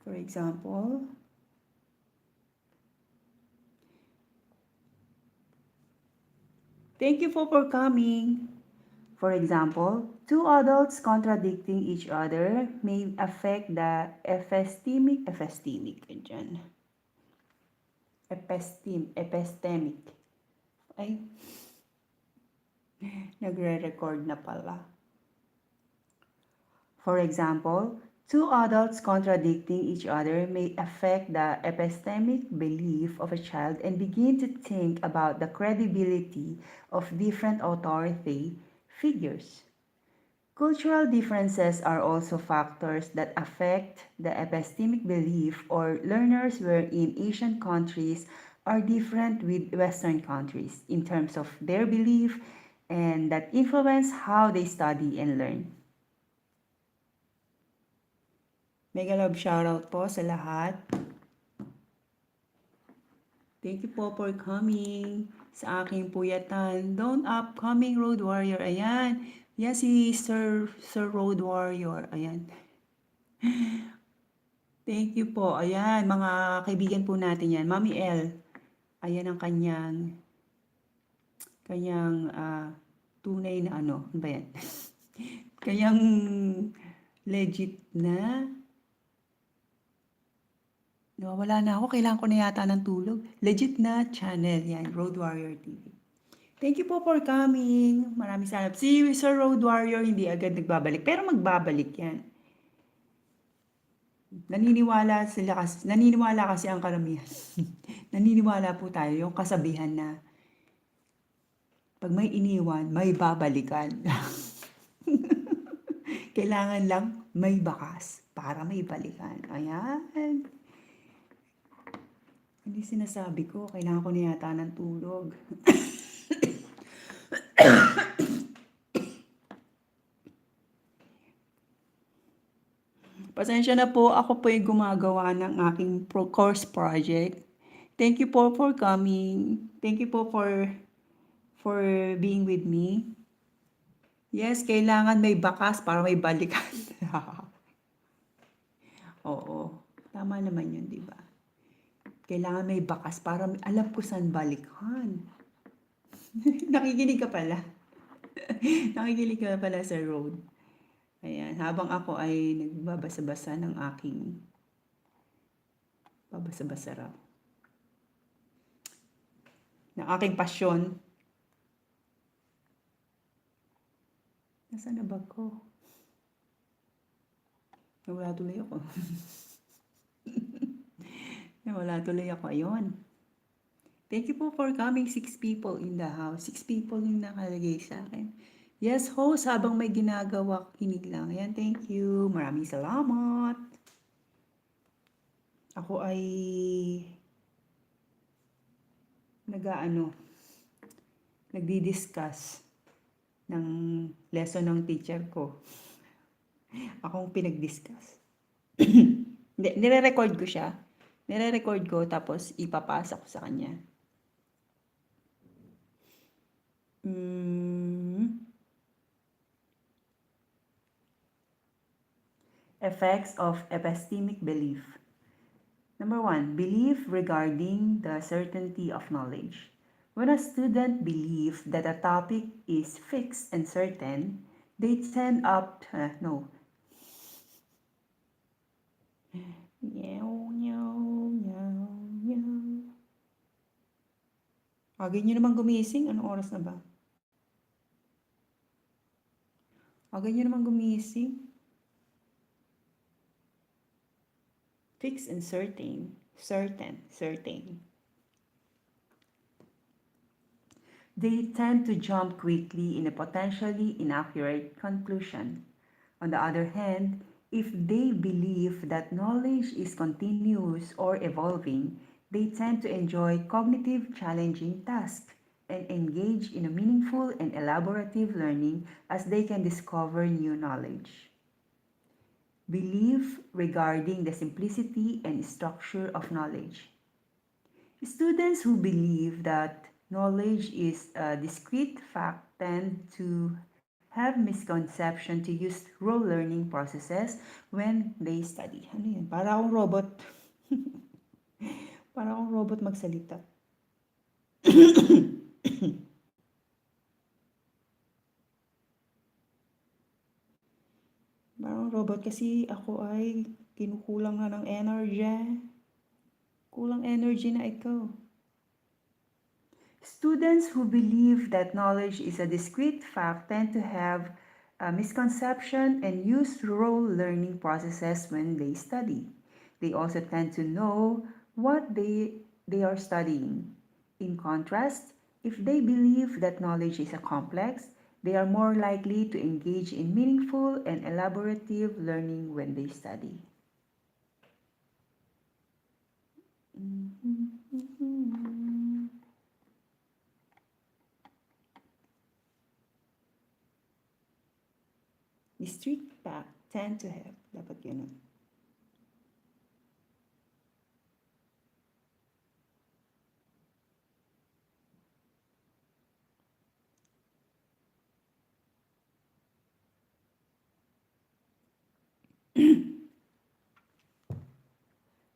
For example, thank you for coming. For example, two adults contradicting each other may affect the epistemic, epistemic. Ay, nagre-record na pala. For example, two adults contradicting each other may affect the epistemic belief of a child and begin to think about the credibility of different authority figures. Cultural differences are also factors that affect the epistemic belief or learners wherein Asian countries are different with Western countries in terms of their belief and that influence how they study and learn. Mega love shoutout po sa lahat. Thank you po for coming sa aking puyatan. Don't upcoming road warrior. Ayan. Yan si Sir Road Warrior. Ayan. Thank you po. Ayan, mga kaibigan po natin yan. Mami L. Ayan ang kanyang tunay na ano. Ano ba yan? Kanyang legit na. Nawawala na ako. Kailangan ko na yata ng tulog. Legit na channel. Yan, Road Warrior TV. Thank you po for coming. Maraming salamat. Si Sir Road Warrior hindi agad nagbabalik. Pero magbabalik yan. Naniniwala kasi ang karamihan. Naniniwala po tayo yung kasabihan na pag may iniwan, may babalikan. Kailangan lang may bakas para may balikan. Ayan. Hindi sinasabi ko, kailangan ko na yata ng tulog. Pasensya na po, ako po yung gumagawa ng aking course project. Thank you po for coming. Thank you po for being with me. Yes, kailangan may bakas para may balikan. Oo, tama naman yun, di ba? Kailangan may bakas para alam ko saan balikan. Nakikinig ka pala. Nakikinig ka pala sa road. Ayan, habang ako ay nagbabasa-basa ng babasa-basa raw. Ng aking pasyon. Nasaan na bag ko? Nawala tuloy ako. Nawala tuloy ako. Ayun. Thank you po for coming. 6 people in the house. 6 people yung nakalagay sa akin. Yes, host, habang may ginagawa, kinig lang. Ayan, thank you. Maraming salamat. Ako ay nagdi-discuss ng lesson ng teacher ko. Akong pinag-discuss. Nire-record ko siya. Nire-record ko tapos ipapasa ko sa kanya. Effects of epistemic belief. Number 1, belief regarding the certainty of knowledge. When a student believes that a topic is fixed and certain, they tend up no. Agad nyo naman gumising. Anong oras na ba? Ganyan naman gumising. Fixed and certain. Certain. They tend to jump quickly in a potentially inaccurate conclusion. On the other hand, if they believe that knowledge is continuous or evolving, they tend to enjoy cognitive challenging tasks and engage in a meaningful and elaborative learning as they can discover new knowledge. Belief regarding the simplicity and structure of knowledge. Students who believe that knowledge is a discrete fact tend to have misconception to use role learning processes when they study. Ano yun? Para akong robot. Para akong robot magsalita. Parang robot kasi ako ay kinukulang na ng energy. Kulang energy na ikaw. Students who believe that knowledge is a discrete fact tend to have a misconception and use role learning processes when they study. They also tend to know what they are studying. In contrast, if they believe that knowledge is a complex, they are more likely to engage in meaningful and elaborative learning when they study. Discrete fact tend to have. Dapat ganun.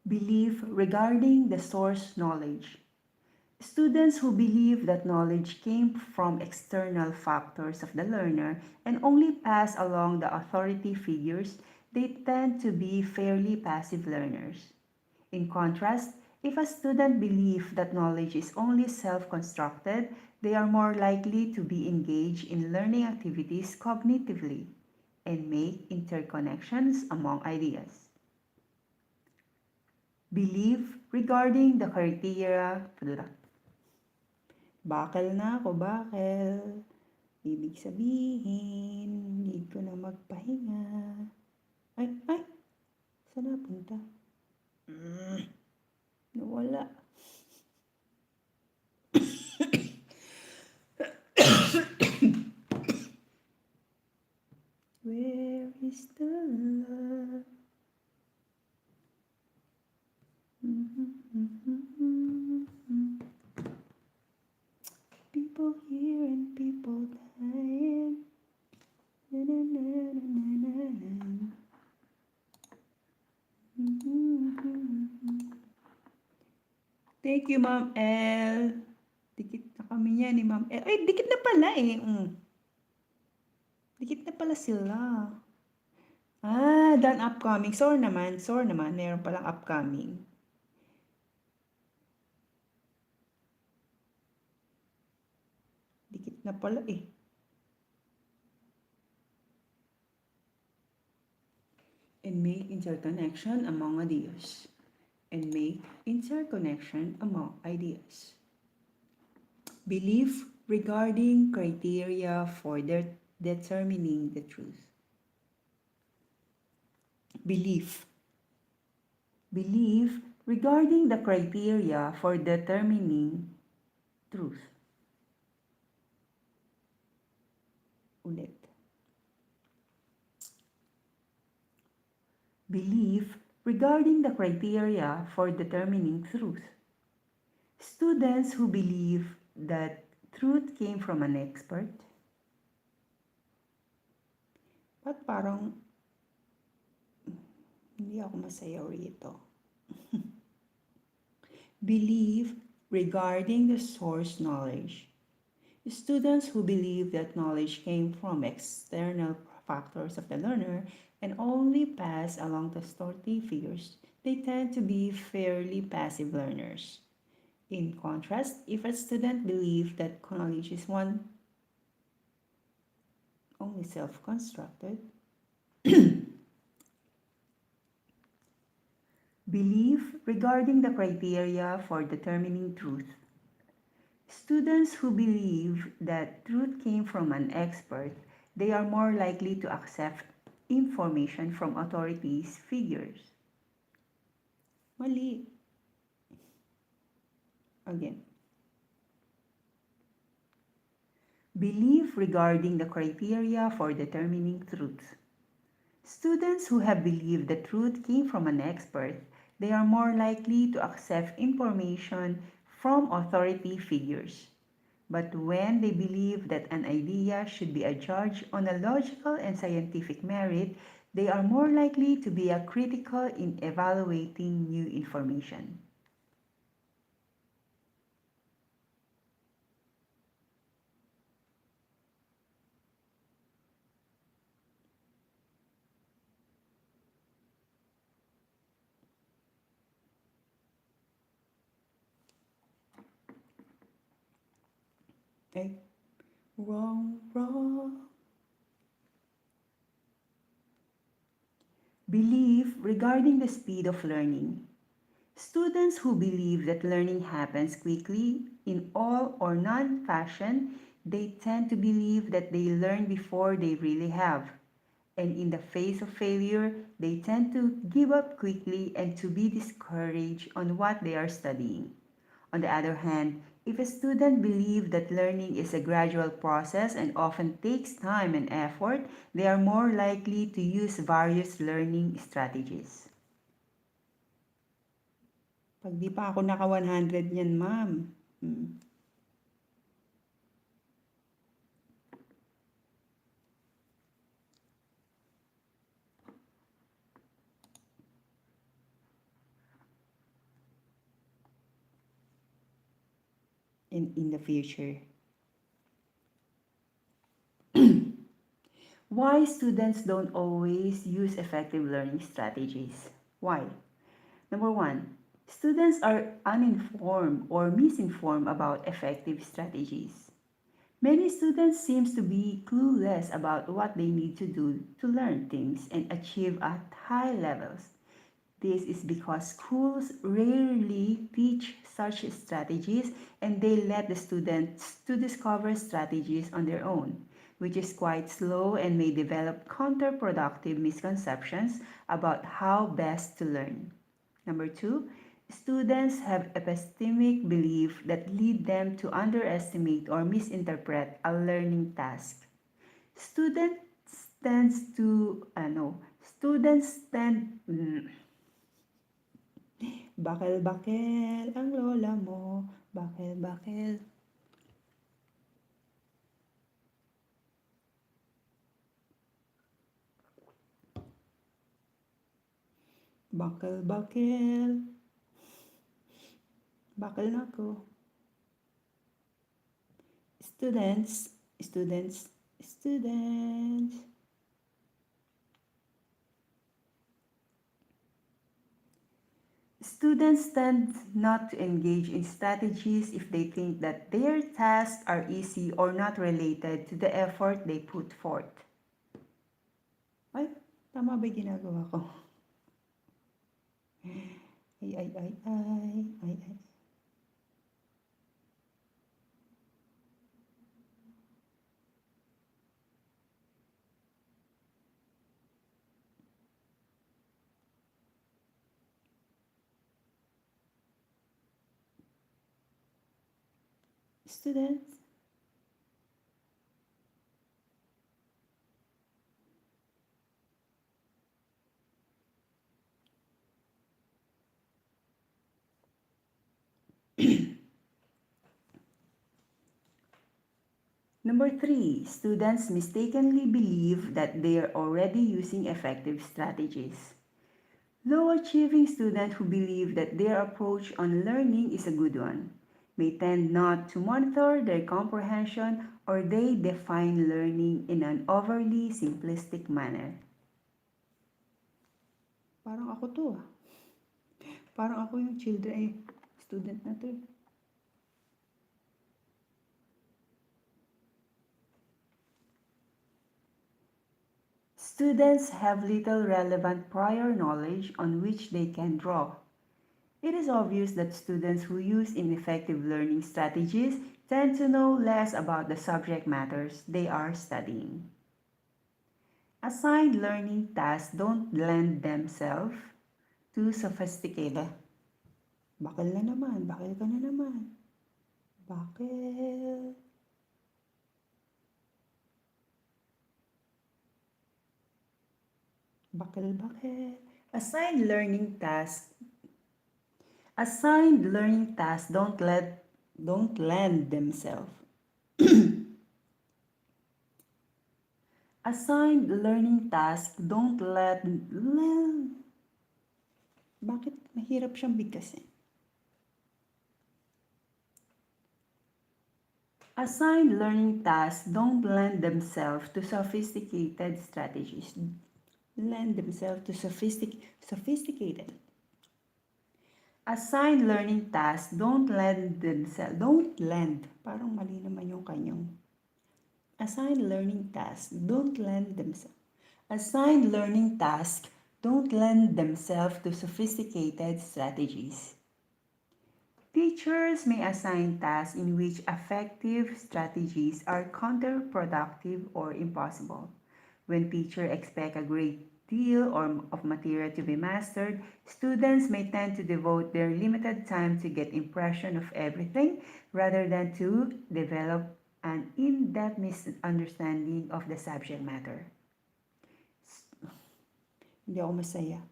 Belief regarding the source knowledge. Students who believe that knowledge came from external factors of the learner and only pass along the authority figures, they tend to be fairly passive learners. In contrast, if a student believes that knowledge is only self-constructed, they are more likely to be engaged in learning activities cognitively and make interconnections among ideas. Belief regarding the criteria. Bakal na ako, bakal. Ibig sabihin, need ko na magpahinga. Ay, saan napunta? Nawala. Where is the love? People here and people dying. Na, na, na, na, na, na. Thank you, Ma'am L. Dikit na kami niya ni Ma'am L. Ay, dikit na pala eh. Dikit na pala sila. Done upcoming. Sore naman. Meron palang upcoming. Dikit na pala eh. And make interconnection among ideas. Belief regarding criteria for determining the truth. Belief regarding the criteria for determining truth. Ulit. Belief regarding the criteria for determining truth. Students who believe that truth came from an expert. Ba't parang hindi ako masaya rito? Belief regarding the source knowledge. Students who believe that knowledge came from external factors of the learner and only pass along the authority figures, they tend to be fairly passive learners. In contrast, if a student believes that knowledge is one only self-constructed. Belief regarding the criteria for determining truth. Students who believe that truth came from an expert, they are more likely to accept information from authorities figures. Mali. Again. Belief regarding the criteria for determining truth. Students who have believed the truth came from an expert, they are more likely to accept information from authority figures. But when they believe that an idea should be judged on a logical and scientific merit, they are more likely to be critical in evaluating new information. Okay? Wrong, wrong. Belief regarding the speed of learning. Students who believe that learning happens quickly in all or none fashion, they tend to believe that they learn before they really have. And in the face of failure, they tend to give up quickly and to be discouraged on what they are studying. On the other hand, if a student believes that learning is a gradual process and often takes time and effort, they are more likely to use various learning strategies. Pag di pa ako naka 100 yan, ma'am. In the future. Why students don't always use effective learning strategies? Why? Number one, students are uninformed or misinformed about effective strategies. Many students seem to be clueless about what they need to do to learn things and achieve at high levels. This is because schools rarely teach such strategies and they let the students to discover strategies on their own, which is quite slow and may develop counterproductive misconceptions about how best to learn. Number two, students have epistemic belief that lead them to underestimate or misinterpret a learning task. Students tends to no, students tend Bakel-bakel ang lola mo, bakel-bakel. Bakel-bakel. Bakel na ako. Students, students, students. Students tend not to engage in strategies if they think that their tasks are easy or not related to the effort they put forth. Ay, tama ba ginagawa ko? Ay. Students. Number three, students mistakenly believe that they are already using effective strategies. Low-achieving students who believe that their approach on learning is a good one may tend not to monitor their comprehension or they define learning in an overly simplistic manner. Parang ako to ah. Parang ako yung student na to. Students have little relevant prior knowledge on which they can draw. It is obvious that students who use ineffective learning strategies tend to know less about the subject matters they are studying. Assigned learning tasks don't lend themselves too sophisticated. Bakal na naman, bakal ka na naman. Bakal. Bakal. Assigned learning tasks don't lend themselves. Assigned learning tasks don't lend. Bakit mahirap siyang bigkasin? Assigned learning tasks don't lend themselves to sophisticated strategies. Lend themselves to sophisticated. Assigned learning tasks don't lend. Parang mali naman yung kanyang. Assigned learning tasks don't lend themselves. Assigned learning tasks don't lend themselves to sophisticated strategies. Teachers may assign tasks in which effective strategies are counterproductive or impossible. When teachers expect a great deal of material to be mastered, students may tend to devote their limited time to get impression of everything rather than to develop an in-depth understanding of the subject matter. Hindi ako masaya.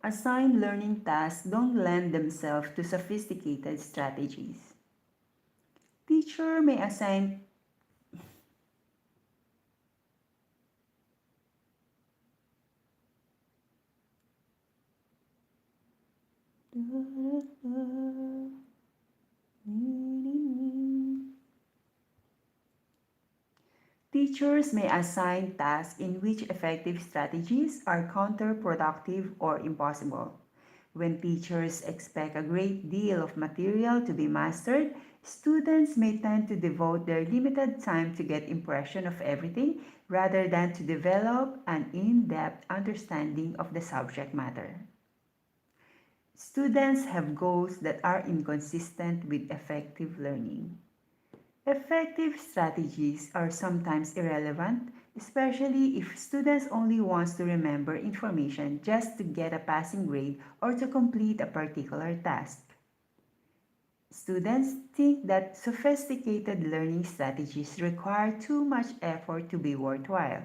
Assigned learning tasks don't lend themselves to sophisticated strategies. Teacher may assign Teachers may assign tasks in which effective strategies are counterproductive or impossible. When teachers expect a great deal of material to be mastered, students may tend to devote their limited time to get impression of everything rather than to develop an in-depth understanding of the subject matter. Students have goals that are inconsistent with effective learning. Effective strategies are sometimes irrelevant, especially if students only want to remember information just to get a passing grade or to complete a particular task. Students think that sophisticated learning strategies require too much effort to be worthwhile.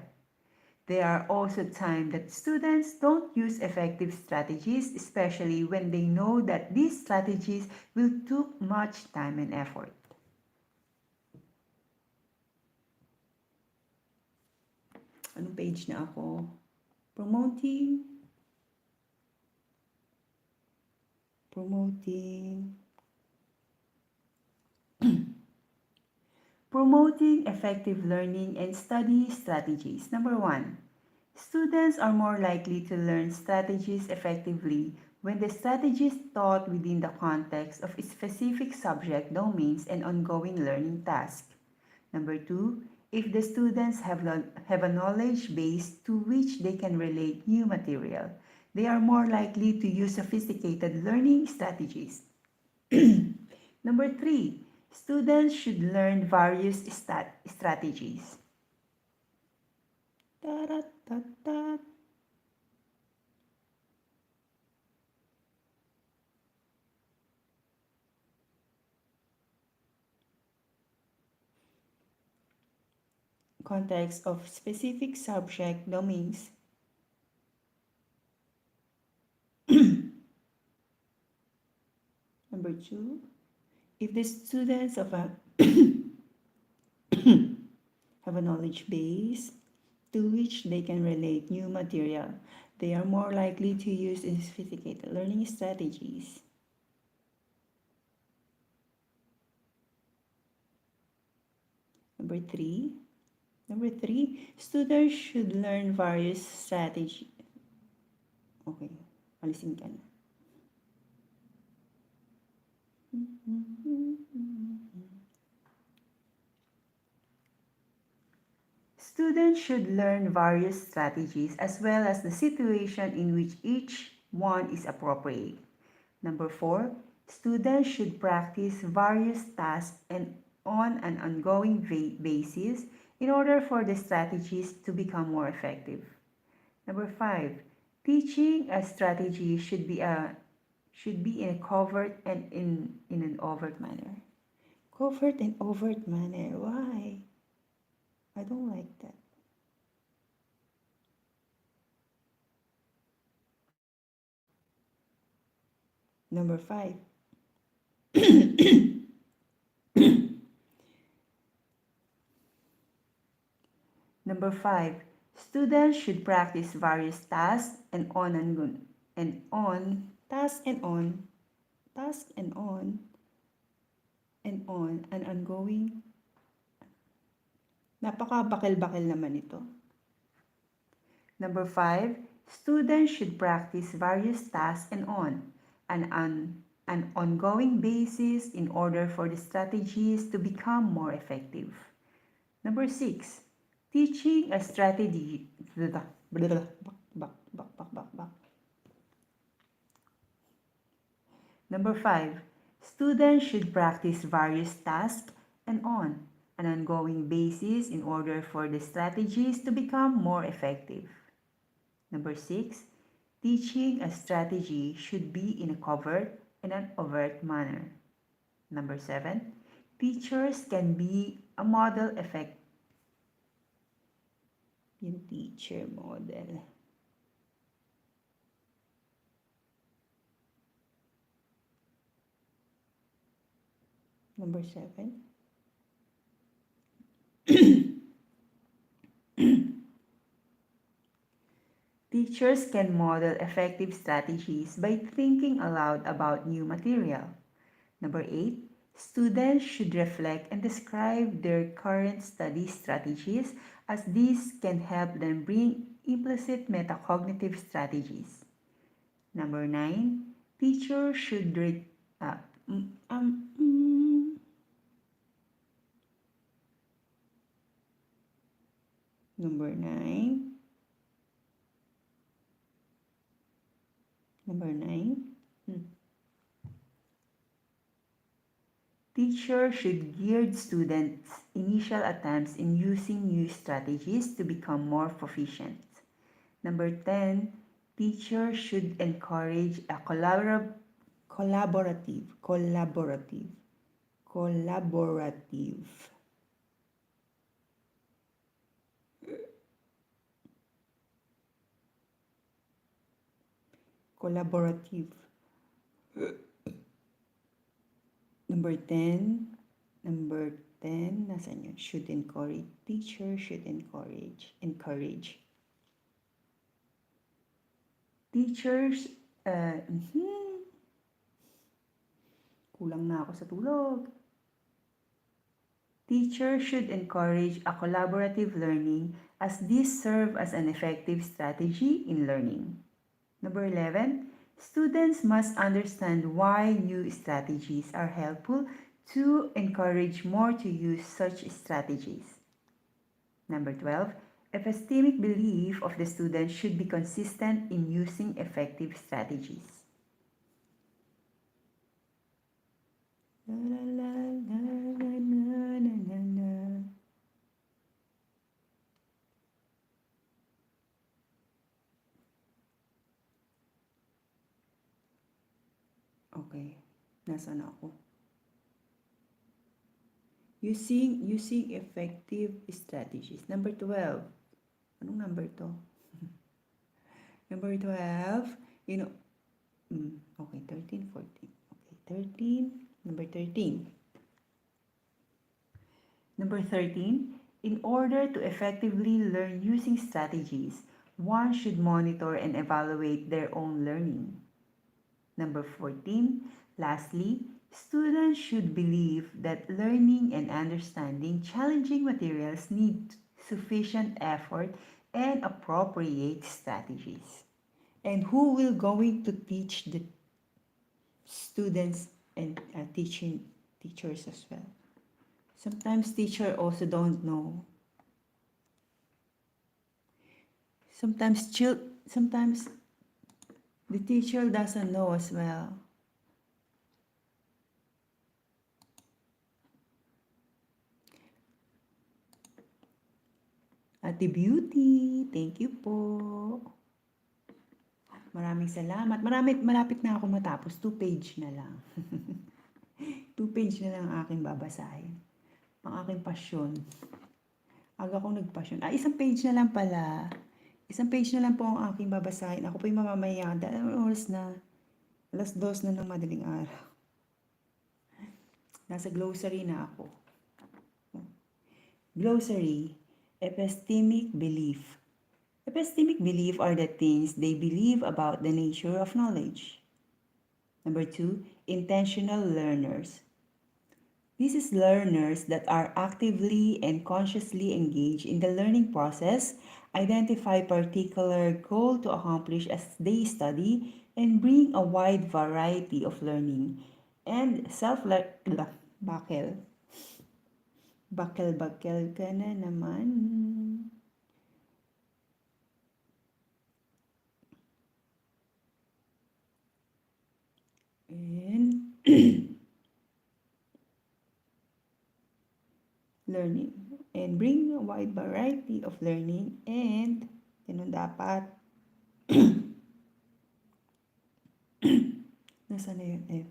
There are also times that students don't use effective strategies, especially when they know that these strategies will take much time and effort. Anong page na ako? Promoting effective learning and study strategies. Number 1. Students are more likely to learn strategies effectively when the strategies taught within the context of specific subject domains and ongoing learning tasks. Number 2. If the students have a knowledge base to which they can relate new material, they are more likely to use sophisticated learning strategies. Number 3. Students should learn various strategies. Context of specific subject domains. Number 2, if the students have a knowledge base to which they can relate new material, they are more likely to use sophisticated learning strategies. Number 3, students should learn various strategies. Okay, Alisin ka na. Students should learn various strategies as well as the situation in which each one is appropriate. Number 4, students should practice various tasks and on an ongoing basis in order for the strategies to become more effective. Number 5, teaching a strategy should be in a covert and in an overt manner. Covert and overt manner. Why? I don't like that. Number 5. Number 5. Students should practice various tasks and on an ongoing. Napaka-bakil-bakil naman ito. Number 5. Students should practice various tasks and on an ongoing basis in order for the strategies to become more effective. Number 6. Teaching a strategy. Number 5. Students should practice various tasks and on an ongoing basis in order for the strategies to become more effective. Number 6. Teaching a strategy should be in a covert and an overt manner. Number 7. Teachers can be a model effect. Yung teacher model. Number 7. Teachers can model effective strategies by thinking aloud about new material. Number 8. Students should reflect and describe their current study strategies as these can help them bring implicit metacognitive strategies. Number 9. Teachers should Number 9. Teachers should guide students' initial attempts in using new strategies to become more proficient. Number 10. Teachers should encourage a collaborative Number 10, nasan yun? Should encourage. Teacher should encourage. Teachers, kulang na ako sa tulog. Teachers should encourage a collaborative learning as this serve as an effective strategy in learning. Number 11, students must understand why new strategies are helpful to encourage more to use such strategies. Number 12, epistemic belief of the student should be consistent in using effective strategies. Okay, nasaan ako? Using effective strategies. Number 12. Anong number to? Number 12, okay, 13, 14. Okay, 13. Number 13. Number 13, in order to effectively learn using strategies, one should monitor and evaluate their own learning. Number 14, lastly, students should believe that learning and understanding challenging materials need sufficient effort and appropriate strategies. And who will going to teach the students and teachers as well? Sometimes teacher also don't know. Sometimes the teacher doesn't know as well. Ate Beauty, thank you po. Maraming salamat. Malapit na ako matapos. 2 page na lang. 2 page na lang ang aking babasahin. Ang aking pasyon. Aga kong nagpasyon. 1 page na lang pala. 1 page na lang po ang aking babasahin. Ako po yung mamamaya. Dalawang oras na. 2:00 na ng madaling araw. Nasa glossary na ako. Glossary. Epistemic belief. Epistemic belief are the things they believe about the nature of knowledge. Number 2, intentional learners. This is learners that are actively and consciously engaged in the learning process, identify particular goal to accomplish as they study, and bring a wide variety of learning and Bakel ka na naman. And learning. And bring a wide variety of learning and ganun dapat. Nasaan na yun?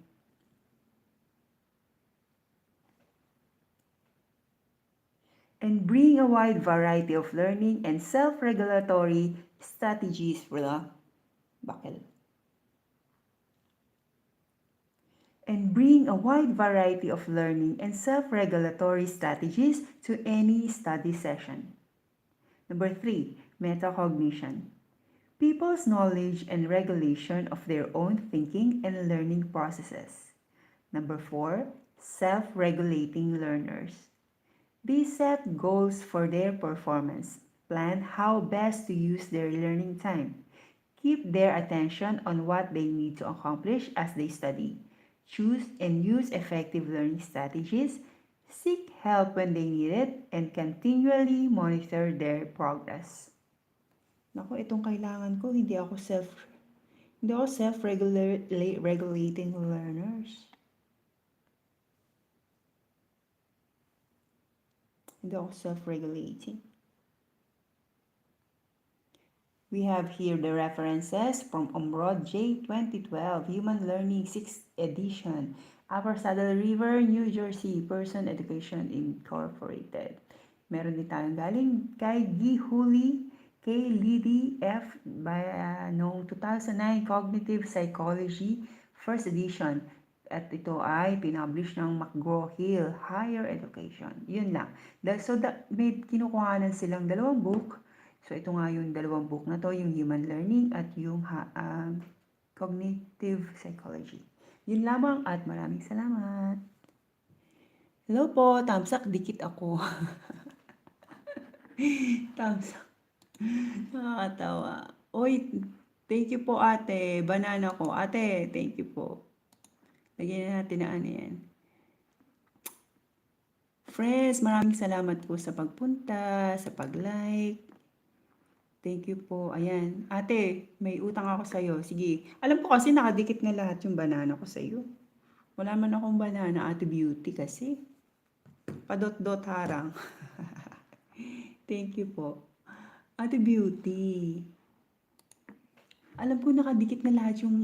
And bring a wide variety of learning and self-regulatory strategies for the Bakel. And bring a wide variety of learning and self-regulatory strategies to any study session. Number 3, metacognition. People's knowledge and regulation of their own thinking and learning processes. Number 4, self-regulating learners. They set goals for their performance, plan how best to use their learning time, keep their attention on what they need to accomplish as they study, choose and use effective learning strategies, seek help when they need it, and continually monitor their progress. Naku, itong kailangan ko, hindi ako self-regulating learners. Hindi ako self-regulating. We have here the references from Omrod J. 2012, Human Learning 6th edition, Upper Saddle River, New Jersey, Person Education Incorporated. Meron din tayong galing kay Gihuli K. Liddy F. noong 2009, Cognitive Psychology, 1st edition. At ito ay pinublish ng McGraw-Hill Higher Education. Yun lang. May kinukuhanan silang 2 book. So, ito nga yung 2 book na to, yung Human Learning at yung Cognitive Psychology. Yun lamang at maraming salamat. Hello po, thumbs up, dikit ako. Thumbs up. Nakakatawa. Oy, thank you po ate. Banana ko. Ate, thank you po. Lagyan natin na ano yan. Friends, maraming salamat po sa pagpunta, sa pag-like. Thank you po. Ayan. Ate, may utang ako sa'yo. Sige. Alam ko kasi nakadikit na lahat yung banana ko sa'yo. Wala man akong banana, Ate Beauty kasi. Padot-dot harang. Thank you po. Ate Beauty. Alam ko nakadikit na lahat yung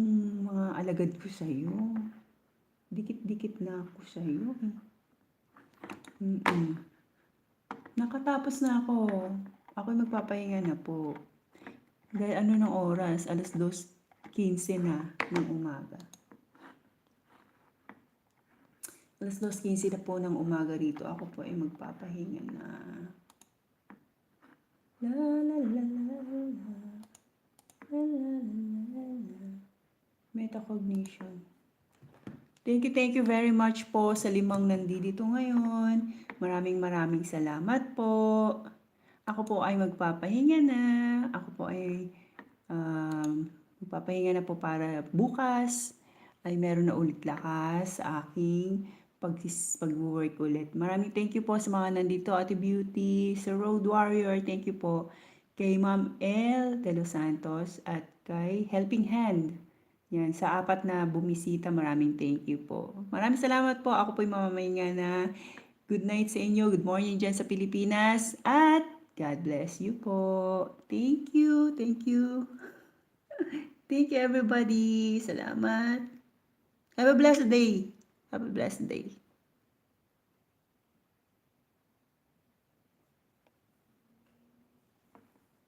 mga alagad ko sa'yo. Dikit-dikit na ako sa'yo. Nakatapos na ako. Ako'y magpapahinga na po. Dahil ano ng oras? 2:15 na ng umaga. 2:15 na po ng umaga rito. Ako po ay magpapahinga na. La la la la la. La la la la. Metacognition. Thank you very much po sa 5 nandito ngayon. Maraming salamat po. Ako po ay magpapahinga na. Ako po ay papahinga na po para bukas ay meron na ulit lakas sa aking pag-work ulit. Maraming thank you po sa mga nandito, Ate Beauty, sa Road Warrior, thank you po. Kay Ma'am El de los Santos at kay Helping Hand. Yan, sa apat na bumisita, maraming thank you po. Maraming salamat po. Ako po'y mamamahinga na. Good night sa inyo. Good morning dyan sa Pilipinas. At God bless you po. Thank you. Thank you. Thank you everybody. Salamat. Have a blessed day. Have a blessed day.